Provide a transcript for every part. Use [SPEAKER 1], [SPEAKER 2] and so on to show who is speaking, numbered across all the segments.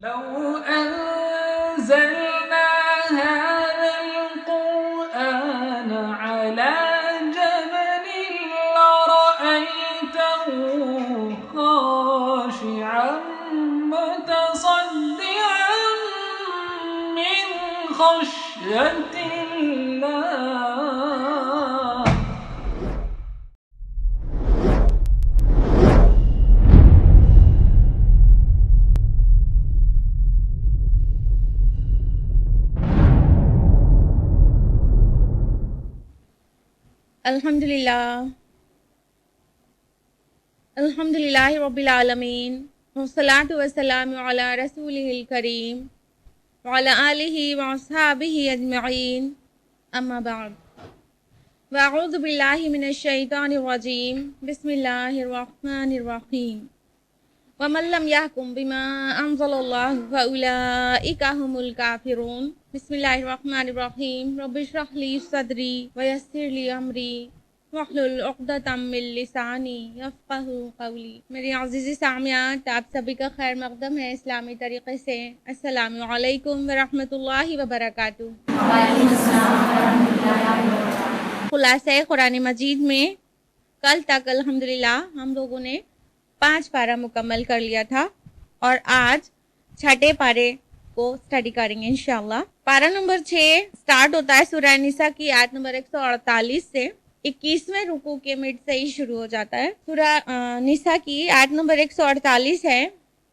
[SPEAKER 1] لو أنزلنا هذا القرآن على جبل لرأيته خاشعا متصدعا من خشية الله.
[SPEAKER 2] الحمدللہ رب العالمین والصلاة والسلام علی رسولہ الکریم وعلی آلہ واصحابہ اجمعین اما بعد واعوذ باللہ من الشیطان الرجیم بسم اللہ الرحمن الرحیم ومن لم يحكم بما انزل اللہ فاولئک هم الکافرون. بسم اللہ الرحمن الرحیم. رب اشرح لی صدری ویسر لی امری واحلل عقدۃ من لسانی یفقہوا قولی. میری عزیز سامعات، آپ سبھی کا خیر مقدم ہے اسلامی طریقے سے. السلام علیکم ورحمۃ اللہ وبرکاتہ. خلاصہ قرآن مجید میں کل تک الحمدللہ ہم لوگوں نے 5 پارہ مکمل کر لیا تھا اور آج 6 پارے کو اسٹڈی کریں گے انشاءاللہ. پارہ نمبر 6 سٹارٹ ہوتا ہے سورہ نساء کی آیت نمبر 148 سے. 21ویں رکوع کے مڈ سے ہی شروع ہو جاتا ہے. سورہ نساء کی آیت نمبر 148 ہے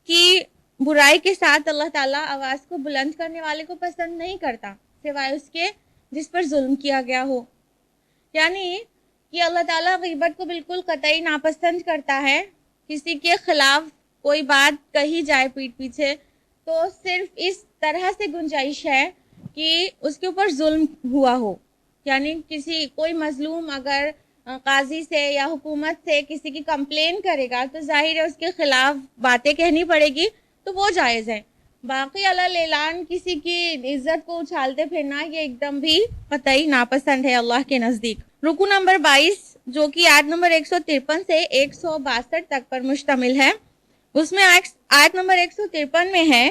[SPEAKER 2] کہ برائی کے ساتھ اللہ تعالیٰ آواز کو بلند کرنے والے کو پسند نہیں کرتا سوائے اس کے جس پر ظلم کیا گیا ہو. یعنی کہ اللہ تعالیٰ غیبت کو بالکل قطعی ناپسند کرتا ہے. کسی کے خلاف کوئی بات کہی جائے پیٹھ پیچھے تو صرف اس طرح سے گنجائش ہے کہ اس کے اوپر ظلم ہوا ہو. یعنی کوئی مظلوم اگر قاضی سے یا حکومت سے کسی کی کمپلین کرے گا تو ظاہر ہے اس کے خلاف باتیں کہنی پڑے گی تو وہ جائز ہے. باقی علی اعلان کسی کی عزت کو اچھالتے پھرنا یہ ایک دم بھی قطعی ناپسند ہے اللہ کے نزدیک. رکوع نمبر 22 جو کہ آیت نمبر 153 سے 162 تک پر مشتمل ہے، اس میں آیت نمبر 153 میں ہے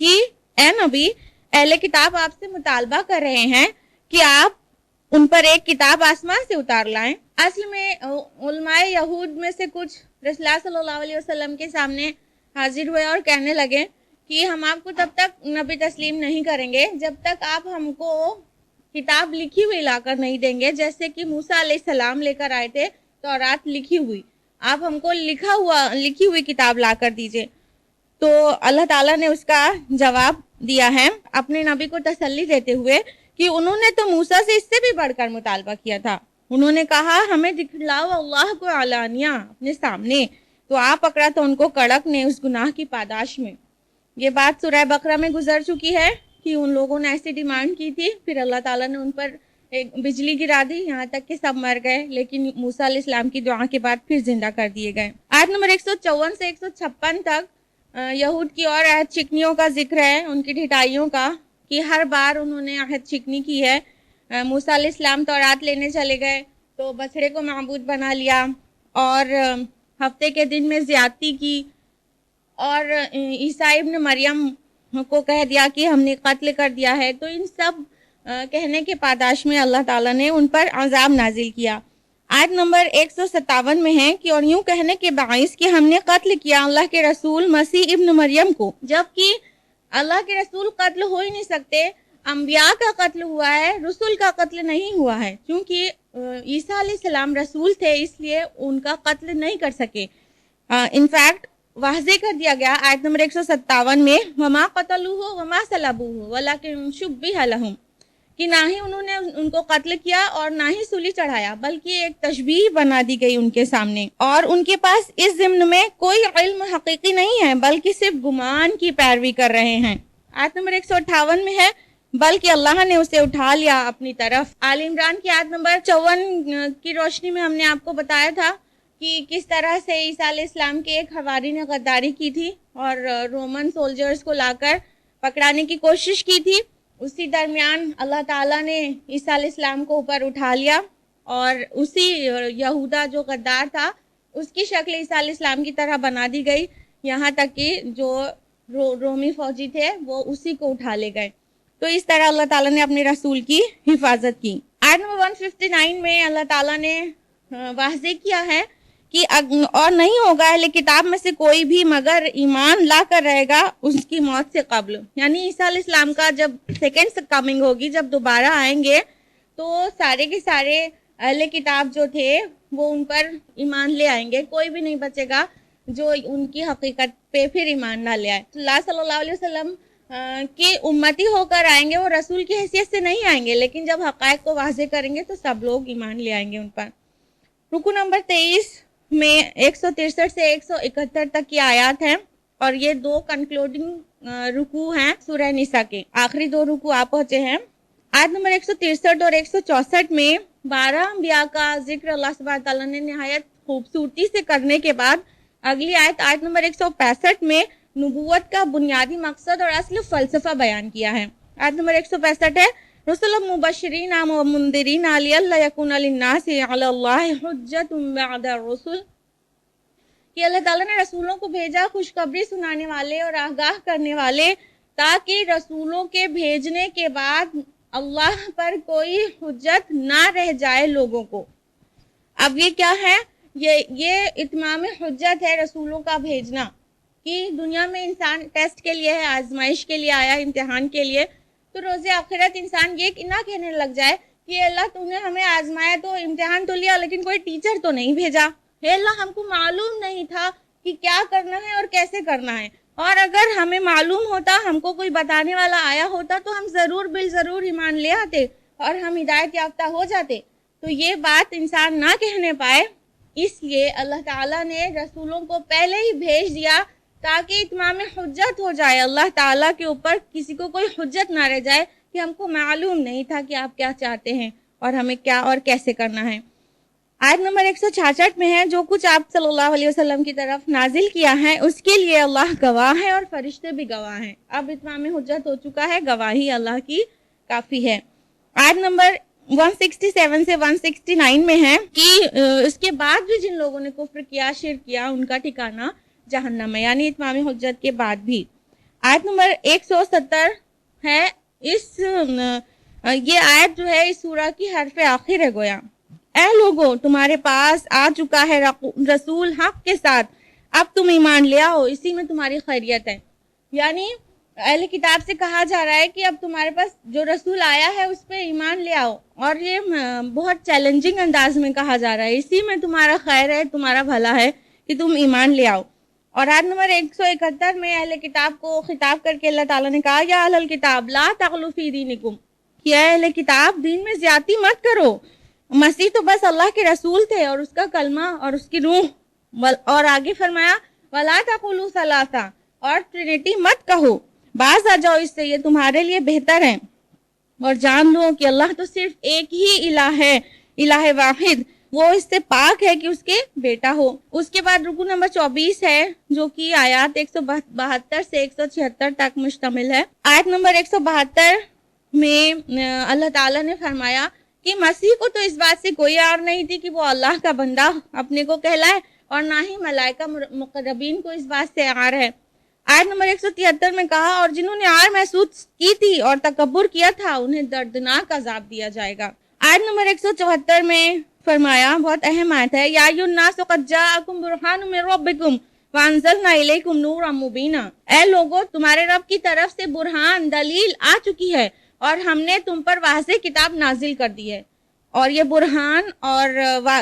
[SPEAKER 2] کہ اے نبی، اہل کتاب آپ سے مطالبہ کر رہے ہیں کہ آپ ان پر ایک کتاب آسمان سے اتار لائیں. اصل میں علماء یہود میں سے کچھ رسول اللہ صلی اللہ علیہ وسلم کے سامنے حاضر ہوئے اور کہنے لگے کہ ہم آپ کو تب تک نبی تسلیم نہیں کریں گے جب تک آپ ہم کو کتاب لکھی ہوئی لا کر نہیں دیں گے، جیسے کہ موسیٰ علیہ السلام لے کر آئے تھے تورات لکھی ہوئی. آپ ہم کو لکھی ہوئی کتاب لا کر دیجئے. تو اللہ تعالیٰ نے اس کا جواب دیا ہے اپنے نبی کو تسلی دیتے ہوئے کہ انہوں نے تو موسیٰ سے اس سے بھی بڑھ کر مطالبہ کیا تھا. انہوں نے کہا ہمیں دکھلاؤ اللہ کو علانیہ اپنے سامنے، تو آپ پکڑا تو ان کو کڑک نے اس گناہ کی پاداش میں. یہ بات سورہ بقرہ میں گزر چکی ہے کہ ان لوگوں نے ایسی ڈیمانڈ کی تھی، پھر اللہ تعالیٰ نے ان پر ایک بجلی گرا دی یہاں تک کہ سب مر گئے، لیکن موسیٰ علیہ السلام کی دعا کے بعد پھر زندہ کر دیے گئے. آیت نمبر 154 سے 156 تک یہود کی اور عہد شکنیوں کا ذکر ہے، ان کی ڈھٹائیوں کا، کہ ہر بار انہوں نے عہد شکنی کی ہے. موسیٰ علیہ السلام تورات لینے چلے گئے تو بچڑے کو معبود بنا لیا اور ہفتے کے دن میں زیادتی کی اور عیسیٰ ابن مریم کو کہہ دیا کہ ہم نے قتل کر دیا ہے. تو ان سب کہنے کے پاداش میں اللہ تعالیٰ نے ان پر عذاب نازل کیا. آیت نمبر 157 میں ہے کہ اور یوں کہنے کے باعث کہ ہم نے قتل کیا اللہ کے رسول مسیح ابن مریم کو، جبکہ اللہ کے رسول قتل ہو ہی نہیں سکتے. انبیاء کا قتل ہوا ہے، رسول کا قتل نہیں ہوا ہے، کیونکہ عیسیٰ علیہ السلام رسول تھے اس لیے ان کا قتل نہیں کر سکے. انفیکٹ واضح کر دیا گیا آیت نمبر 157 میں وما قتلوہ وما صلبوہ ولکن شبہ لہم، کہ نہ ہی انہوں نے ان کو قتل کیا اور نہ ہی سولی چڑھایا، بلکہ ایک تشبیہ بنا دی گئی ان کے سامنے، اور ان کے پاس اس ضمن میں کوئی علم حقیقی نہیں ہے بلکہ صرف گمان کی پیروی کر رہے ہیں. آیت نمبر 158 میں ہے بلکہ اللہ نے اسے اٹھا لیا اپنی طرف. آل عمران کی آیت نمبر 54 کی روشنی میں ہم نے آپ کو بتایا تھا کہ کس طرح سے عیسیٰ علیہ السلام کے ایک حواری نے غداری کی تھی اور رومن سولجرز کو لا کر پکڑانے کی کوشش کی تھی. اسی درمیان اللہ تعالیٰ نے عیسیٰ علیہ السلام کو اوپر اٹھا لیا اور اسی یہودا جو غدار تھا اس کی شکل عیسیٰ علیہ السلام کی طرح بنا دی گئی، یہاں تک کہ جو رومی فوجی تھے وہ اسی کو اٹھا لے گئے. تو اس طرح اللہ تعالیٰ نے اپنے رسول کی حفاظت کی. آیت نمبر 159 میں اللہ تعالیٰ نے واضح کیا ہے کہ اور نہیں ہوگا اہل کتاب میں سے کوئی بھی مگر ایمان لا کر رہے گا اس کی موت سے قبل. یعنی عیسیٰ علیہ السلام کا جب سیکنڈ کمنگ ہوگی، جب دوبارہ آئیں گے تو سارے کے سارے اہل کتاب جو تھے وہ ان پر ایمان لے آئیں گے. کوئی بھی نہیں بچے گا جو ان کی حقیقت پہ پھر ایمان نہ لے آئے. اللہ صلی اللہ علیہ وسلم کی امتی ہو کر آئیں گے، وہ رسول کی حیثیت سے نہیں آئیں گے، لیکن جب حقائق کو واضح کریں گے تو سب لوگ ایمان لے آئیں گے ان پر. رکو نمبر 23 میں 163 سے 171 تک کی آیات ہیں، اور یہ 2 کنکلوڈنگ رکوع ہیں سورہ نساء کے. آخری 2 رکوع آپ پہنچے ہیں. آیت نمبر 163 اور 164 میں 12 انبیاء کا ذکر اللہ سبحانہ تعالیٰ نے نہایت خوبصورتی سے کرنے کے بعد اگلی آیت نمبر 165 میں نبوت کا بنیادی مقصد اور اصل فلسفہ بیان کیا ہے. آیت نمبر 165 ہے رسول مبشرین و منذرین لئلا یکون للناس علی اللہ حجۃ بعد الرسل، کہ اللہ تعالیٰ نے رسولوں کو بھیجا خوشخبری سنانے والے اور آگاہ کرنے والے، تاکہ رسولوں کے بھیجنے کے بعد اللہ پر کوئی حجت نہ رہ جائے لوگوں کو. اب یہ کیا ہے؟ یہ اتمام حجت ہے رسولوں کا بھیجنا، کہ دنیا میں انسان ٹیسٹ کے لیے ہے، آزمائش کے لیے آیا، امتحان کے لیے. تو روز آخرت انسان یہ نہ کہنے لگ جائے کہ اللہ تو نے ہمیں آزمایا تو امتحان تو لیا لیکن کوئی ٹیچر تو نہیں بھیجا. اے اللہ ہم کو معلوم نہیں تھا کہ کیا کرنا ہے اور کیسے کرنا ہے، اور اگر ہمیں معلوم ہوتا، ہم کو کوئی بتانے والا آیا ہوتا تو ہم ضرور بالضرور ایمان لے آتے اور ہم ہدایت یافتہ ہو جاتے. تو یہ بات انسان نہ کہنے پائے، اس لیے اللہ تعالیٰ نے رسولوں کو پہلے ہی بھیج دیا تاکہ اتمام حجت ہو جائے. اللہ تعالیٰ کے اوپر کسی کو کوئی حجت نہ رہ جائے کہ ہم کو معلوم نہیں تھا کہ آپ کیا چاہتے ہیں اور ہمیں کیا اور کیسے کرنا ہے. آیت نمبر 166 میں ہے جو کچھ آپ صلی اللہ علیہ وسلم کی طرف نازل کیا ہے اس کے لیے اللہ گواہ ہے اور فرشتے بھی گواہ ہیں. اب اتمام حجت ہو چکا ہے، گواہی اللہ کی کافی ہے. آیت نمبر 167 سے 169 میں ہے کہ اس کے بعد بھی جن لوگوں نے کفر کیا، شرک کیا، ان کا ٹھکانہ جہنم ہے، یعنی اتمام حجت کے بعد بھی. آیت نمبر 170 ہے، یہ آیت جو ہے اس سورہ کی حرف آخر ہے گویا. اے لوگوں تمہارے پاس آ چکا ہے رسول حق کے ساتھ، اب تم ایمان لے آؤ، اسی میں تمہاری خیریت ہے. یعنی اہل کتاب سے کہا جا رہا ہے کہ اب تمہارے پاس جو رسول آیا ہے اس پہ ایمان لے آؤ، اور یہ بہت چیلنجنگ انداز میں کہا جا رہا ہے، اسی میں تمہارا خیر ہے، تمہارا بھلا ہے کہ تم ایمان لے آؤ. اور آیت نمبر 171 میں اہل کتاب کو خطاب کر کے اللہ تعالیٰ نے کہا یا اہل الکتاب لا تغلوا فی دینکم، کہ اے اہل کتاب دین میں زیادتی مت کرو. مسیح تو بس اللہ کے رسول تھے اور اس کا کلمہ اور اس کی روح، اور آگے فرمایا ولا تقولوا ثلاثہ، اور ٹرینٹی مت کہو، باز آ جاؤ اس سے، یہ تمہارے لیے بہتر ہے. اور جان لو کہ اللہ تو صرف ایک ہی الہ ہے، الہ واحد، وہ اس سے پاک ہے کہ اس کے بیٹا ہو. اس کے بعد رکو نمبر 24 ہے جو کہ آیات 172 سے 176 تک مشتمل ہے. آیت نمبر 172 میں اللہ تعالیٰ نے فرمایا کہ مسیح کو تو اس بات سے کوئی عار نہیں تھی کہ وہ اللہ کا بندہ اپنے کو کہلائے، اور نہ ہی ملائکہ مقربین کو اس بات سے عار ہے. آیت نمبر 173 میں کہا اور جنہوں نے عار محسوس کی تھی اور تکبر کیا تھا انہیں دردناک عذاب دیا جائے گا. آیت نمبر 174 میں فرمایا، بہت اہم آیت ہے، یا ایھا الناس قد جاءکم برہان من ربکم وانزلنا الیکم نورا مبینا، اے لوگو تمہارے رب کی طرف سے برہان دلیل آ چکی ہے اور ہم نے تم پر واضح کتاب نازل کر دی ہے. اور یہ برہان اور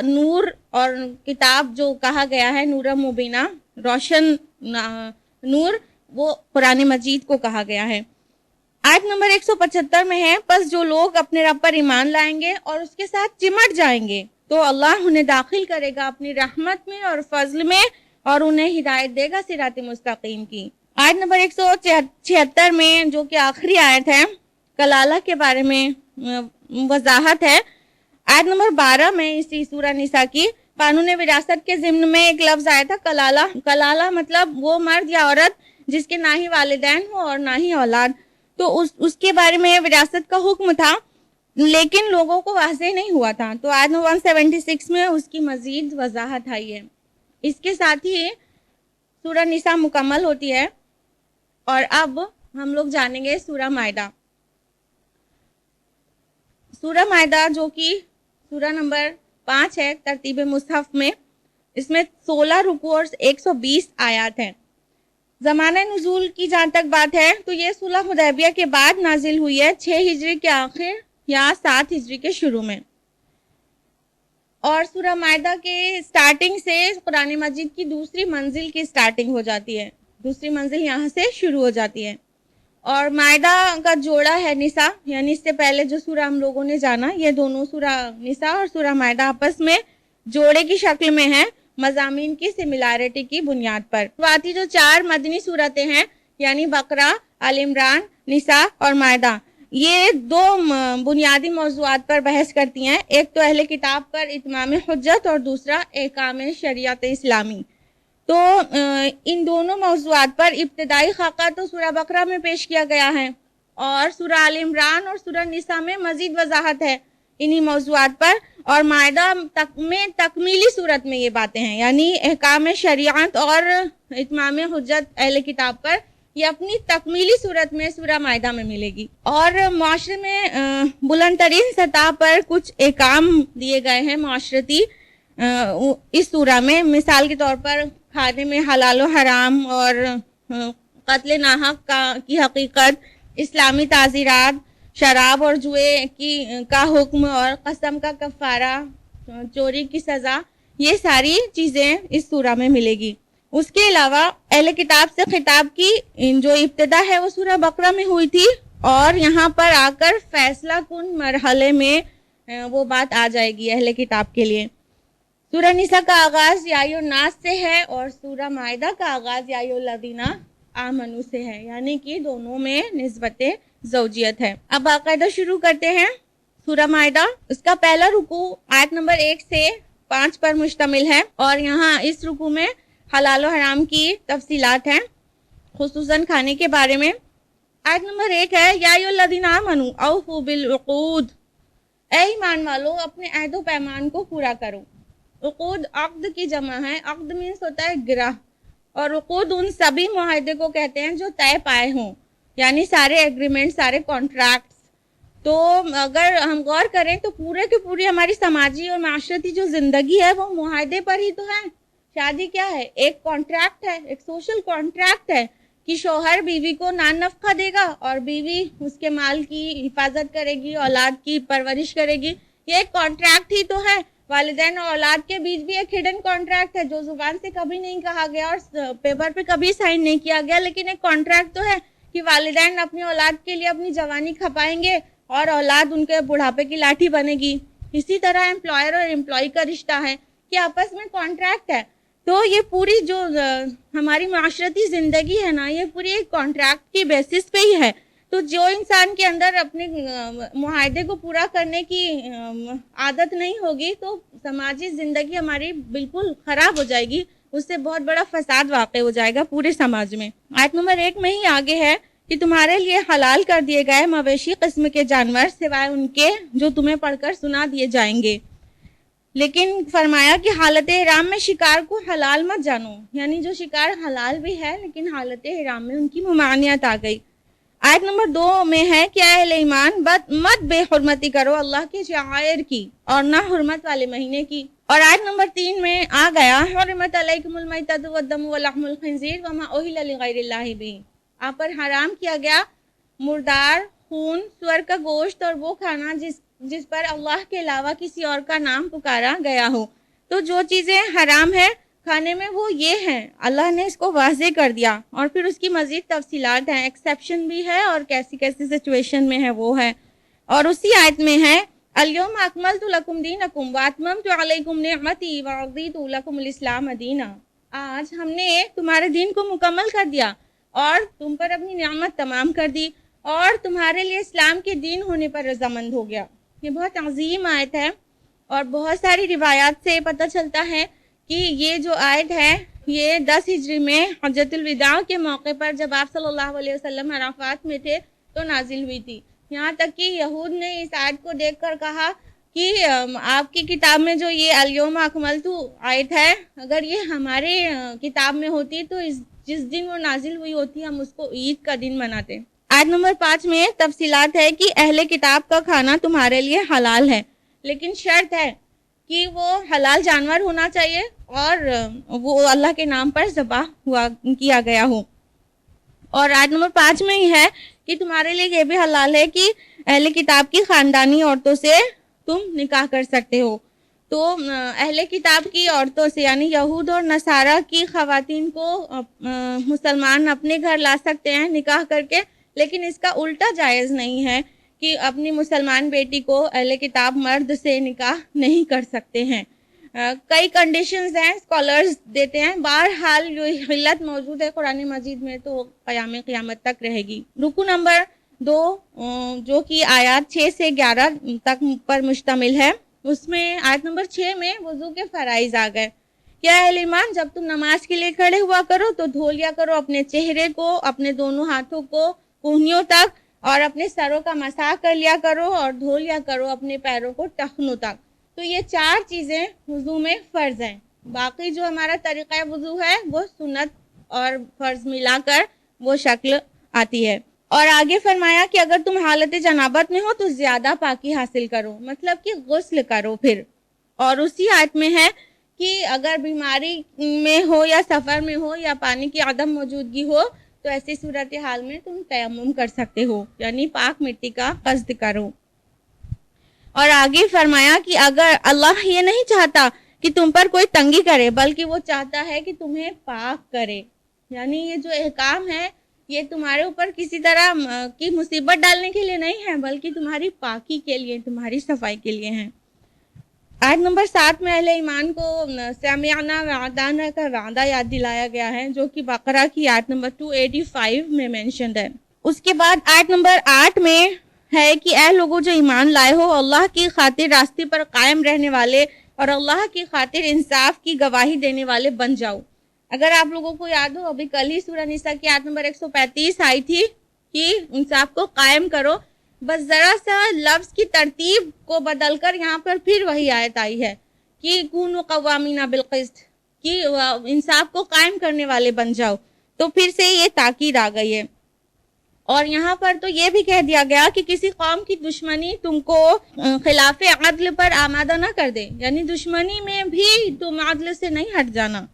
[SPEAKER 2] نور اور کتاب جو کہا گیا ہے نورا مبینہ، روشن نور، وہ قرآن مجید کو کہا گیا ہے. آیت نمبر 175 میں ہے پس جو لوگ اپنے رب پر ایمان لائیں گے اور اس کے ساتھ چمٹ جائیں گے تو اللہ انہیں داخل کرے گا اپنی رحمت میں اور فضل میں، اور انہیں ہدایت دے گا صراط مستقیم کی. آیت نمبر 176 میں جو کہ آخری آیت ہے، کلالہ کے بارے میں وضاحت ہے. آیت نمبر 12 میں اسی سورہ نساء کی قانون وراثت کے ضمن میں ایک لفظ آیا تھا کلالہ. کلالہ مطلب وہ مرد یا عورت جس کے نہ ہی والدین ہو اور نہ ہی اولاد، تو اس کے بارے میں وراثت کا حکم تھا لیکن لوگوں کو واضح نہیں ہوا تھا. تو آیت 176 میں اس کی مزید وضاحت آئی ہے. اس کے ساتھ ہی سورہ نساء مکمل ہوتی ہے. اور اب ہم لوگ جانیں گے سورہ مائدہ. سورہ مائدہ جو کہ سورہ نمبر 5 ہے ترتیب مصحف میں، اس میں 16 رکوع اور 120 آیات ہیں. زمانہ نزول کی جہاں تک بات ہے تو یہ صلح حدیبیہ کے بعد نازل ہوئی ہے، 6 ہجری کے آخر یا 7 ہجری کے شروع میں. اور سورہ مائدہ کے سٹارٹنگ سے قرآن مجید کی دوسری منزل کی سٹارٹنگ ہو جاتی ہے، دوسری منزل یہاں سے شروع ہو جاتی ہے. اور مائدہ کا جوڑا ہے نساء، یعنی اس سے پہلے جو سورہ ہم لوگوں نے جانا، یہ دونوں سورہ نساء اور سورہ مائدہ آپس میں جوڑے کی شکل میں ہیں، مضامین کی سملیرٹی کی بنیاد پر. باقی جو 4 مدنی صورتیں ہیں یعنی بقرہ، آل عمران، نساء اور مائدہ، یہ 2 بنیادی موضوعات پر بحث کرتی ہیں. ایک تو اہل کتاب پر اتمام حجت اور دوسرا احکام شریعت اسلامی. تو ان دونوں موضوعات پر ابتدائی خاکہ تو سورہ بقرہ میں پیش کیا گیا ہے، اور سورہ آل عمران اور سورہ نساء میں مزید وضاحت ہے انہی موضوعات پر. اور مائدہ میں تکمیلی صورت میں یہ باتیں ہیں، یعنی احکام شریعت اور اتمام حجت اہل کتاب پر یہ اپنی تکمیلی صورت میں سورہ مائدہ میں ملے گی. اور معاشرے میں بلند ترین سطح پر کچھ احکام دیے گئے ہیں معاشرتی اس سورہ میں. مثال کے طور پر کھانے میں حلال و حرام اور قتل ناحق کی حقیقت، اسلامی تعزیرات، شراب اور جوئے کا حکم اور قسم کا کفارہ، چوری کی سزا، یہ ساری چیزیں اس سورہ میں ملے گی. اس کے علاوہ اہل کتاب سے خطاب کی جو ابتدا ہے وہ سورہ بقرہ میں ہوئی تھی، اور یہاں پر آ کر فیصلہ کن مرحلے میں وہ بات آ جائے گی اہل کتاب کے لیے. سورہ نساء کا آغاز یا ایھا الناس سے ہے اور سورہ مائدہ کا آغاز یا ایھا الذین آمنوا سے ہے، یعنی کہ دونوں میں نسبت زوجیت ہے. اب باقاعدہ شروع کرتے ہیں سورہ مائدہ. اس کا پہلا رکوع آیت نمبر 1 سے 5 پر مشتمل ہے، اور یہاں اس رکوع میں حلال و حرام کی تفصیلات ہیں، خصوصاً کھانے کے بارے میں. آیت نمبر 1 ہے یا ایھا الذین آمنوا اوفوا بالعقود، اے ایمان والو اپنے عہد و پیمان کو پورا کرو. عقود عقد کی جمع ہے، عقد مینس ہوتا ہے گرہ، اور عقود ان سبھی معاہدے کو کہتے ہیں جو طے پائے ہوں، یعنی سارے ایگریمنٹ، سارے کانٹریکٹس. تو اگر ہم غور کریں تو پورے کی پوری ہماری سماجی اور معاشرتی جو زندگی ہے وہ معاہدے پر ہی تو ہے. شادی کیا ہے؟ ایک کانٹریکٹ ہے، ایک سوشل کانٹریکٹ ہے کہ شوہر بیوی کو نان نفقہ دے گا اور بیوی اس کے مال کی حفاظت کرے گی، اولاد کی پرورش کرے گی. یہ ایک کانٹریکٹ ہی تو ہے. والدین اور اولاد کے بیچ بھی ایک ہڈن کانٹریکٹ ہے جو زبان سے کبھی نہیں کہا گیا اور پیپر پہ کبھی سائن نہیں کیا گیا، لیکن ایک کانٹریکٹ تو ہے کہ والدین اپنی اولاد کے لیے اپنی جوانی کھپائیں گے اور اولاد ان کے بڑھاپے کی لاٹھی بنے گی. اسی طرح امپلائر اور امپلائی کا رشتہ ہے کہ آپس میں کانٹریکٹ ہے. تو یہ پوری جو ہماری معاشرتی زندگی ہے نا، یہ پوری ایک کانٹریکٹ کی بیسس پہ ہی ہے. تو جو انسان کے اندر اپنے معاہدے کو پورا کرنے کی عادت نہیں ہوگی تو سماجی زندگی ہماری بالکل خراب ہو جائے گی، اس سے بہت بڑا فساد واقع ہو جائے گا پورے سماج میں. آیت نمبر 1 میں ہی آگے ہے کہ تمہارے لیے حلال کر دیے گئے مویشی قسم کے جانور سوائے ان کے جو تمہیں پڑھ کر سنا دیے جائیں گے. لیکن فرمایا کہ حالت احرام میں شکار کو حلال مت جانو، یعنی جو شکار حلال بھی ہے لیکن حالت احرام میں ان کی ممانعت آ گئی. آیت نمبر 2 میں ہے کہ اہل ایمان مت بے حرمتی کرو اللہ کے شعائر کی اور نہ حرمت والے مہینے کی. اور آیت نمبر 3 میں آ گیا حرمت علیکم المیتۃ والدم ولحم الخنزیر وما اہل لغیر اللہ بہ، آپ پر حرام کیا گیا مردار، خون، سور کا گوشت اور وہ کھانا جس پر اللہ کے علاوہ کسی اور کا نام پکارا گیا ہو. تو جو چیزیں حرام ہیں کھانے میں وہ یہ ہیں، اللہ نے اس کو واضح کر دیا، اور پھر اس کی مزید تفصیلات ہیں، ایکسیپشن بھی ہے اور کیسی کیسی سچویشن میں ہے وہ ہے. اور اسی آیت میں ہے الیوم اکملت لکم دینکم واتممت علیکم نعمتی ورضیت لکم الاسلام دینا، آج ہم نے تمہارے دین کو مکمل کر دیا اور تم پر اپنی نعمت تمام کر دی اور تمہارے لیے اسلام کے دین ہونے پر رضامند ہو گیا. یہ بہت عظیم آیت ہے، اور بہت ساری روایات سے پتہ چلتا ہے کہ یہ جو آیت ہے یہ 10 ہجری میں حجۃ الوداع کے موقع پر جب آپ صلی اللہ علیہ وسلم عرفات میں تھے تو نازل ہوئی تھی. یہاں تک کہ یہود نے اس آیت کو دیکھ کر کہا کہ آپ کی کتاب میں جو یہ الیوم اکملت آیت ہے، اگر یہ ہمارے کتاب میں ہوتی تو جس دن وہ نازل ہوئی ہوتی ہے ہم اس کو عید کا دن مناتے ہیں۔ آیت نمبر 5 میں تفصیلات ہے کہ اہل کتاب کا کھانا تمہارے لیے حلال ہے، لیکن شرط ہے کہ وہ حلال جانور ہونا چاہیے اور وہ اللہ کے نام پر ذبح کیا گیا ہو۔ اور آیت نمبر 5 میں ہی ہے کہ تمہارے لیے یہ بھی حلال ہے کہ اہل کتاب کی خاندانی عورتوں سے تم نکاح کر سکتے ہو۔ تو اہل کتاب کی عورتوں سے یعنی یہود اور نصارہ کی خواتین کو مسلمان اپنے گھر لا سکتے ہیں نکاح کر کے، لیکن اس کا الٹا جائز نہیں ہے کہ اپنی مسلمان بیٹی کو اہل کتاب مرد سے نکاح نہیں کر سکتے ہیں۔ کئی کنڈیشنز ہیں اسکالرز دیتے ہیں، بہرحال جو علت موجود ہے قرآن مجید میں تو قیامت تک رہے گی۔ رکو نمبر 2 جو کہ آیات 6 سے 11 تک پر مشتمل ہے، اس میں آیت نمبر 6 میں وضو کے فرائض آ گئے۔ کیا اہل ایمان جب تم نماز کے لیے کھڑے ہوا کرو تو دھو لیا کرو اپنے چہرے کو، اپنے دونوں ہاتھوں کو کہنیوں تک، اور اپنے سروں کا مسح کر لیا کرو، اور دھو لیا کرو اپنے پیروں کو ٹخنوں تک۔ تو یہ 4 چیزیں وضو میں فرض ہیں۔ باقی جو ہمارا طریقہ وضو ہے وہ سنت اور فرض ملا کر وہ شکل آتی ہے۔ اور آگے فرمایا کہ اگر تم حالت جنابت میں ہو تو زیادہ پاکی حاصل کرو، مطلب کہ غسل کرو پھر۔ اور اسی آیت میں ہے کہ اگر بیماری میں ہو یا سفر میں ہو یا پانی کی عدم موجودگی ہو تو ایسی صورتحال میں تم تیمم کر سکتے ہو، یعنی پاک مٹی کا قصد کرو۔ اور آگے فرمایا کہ اگر اللہ یہ نہیں چاہتا کہ تم پر کوئی تنگی کرے بلکہ وہ چاہتا ہے کہ تمہیں پاک کرے، یعنی یہ جو احکام ہے یہ تمہارے اوپر کسی طرح کی مصیبت ڈالنے کے لیے نہیں ہے بلکہ تمہاری پاکی کے لیے، تمہاری صفائی کے لیے ہیں۔ آیت نمبر 7 میں اہل ایمان کو سمعنا وعدانا کا وعدہ یاد دلایا گیا ہے، جو کہ بقرہ کی آیت نمبر 285 میں مینشنڈ ہے۔ اس کے بعد آیت نمبر 8 میں ہے کہ اے لوگوں جو ایمان لائے ہو، اللہ کی خاطر راستے پر قائم رہنے والے اور اللہ کی خاطر انصاف کی گواہی دینے والے بن جاؤ۔ اگر آپ لوگوں کو یاد ہو ابھی کل ہی سورہ نساء کی آیت نمبر 135 آئی تھی کہ انصاف کو قائم کرو، بس ذرا سا لفظ کی ترتیب کو بدل کر یہاں پر پھر وہی آیت آئی ہے کہ کونوا قوامین بالقسط، کہ انصاف کو قائم کرنے والے بن جاؤ، تو پھر سے یہ تاکید آ گئی ہے۔ اور یہاں پر تو یہ بھی کہہ دیا گیا کہ کسی قوم کی دشمنی تم کو خلاف عدل پر آمادہ نہ کر دے، یعنی دشمنی میں بھی تم عدل سے نہیں ہٹ جانا۔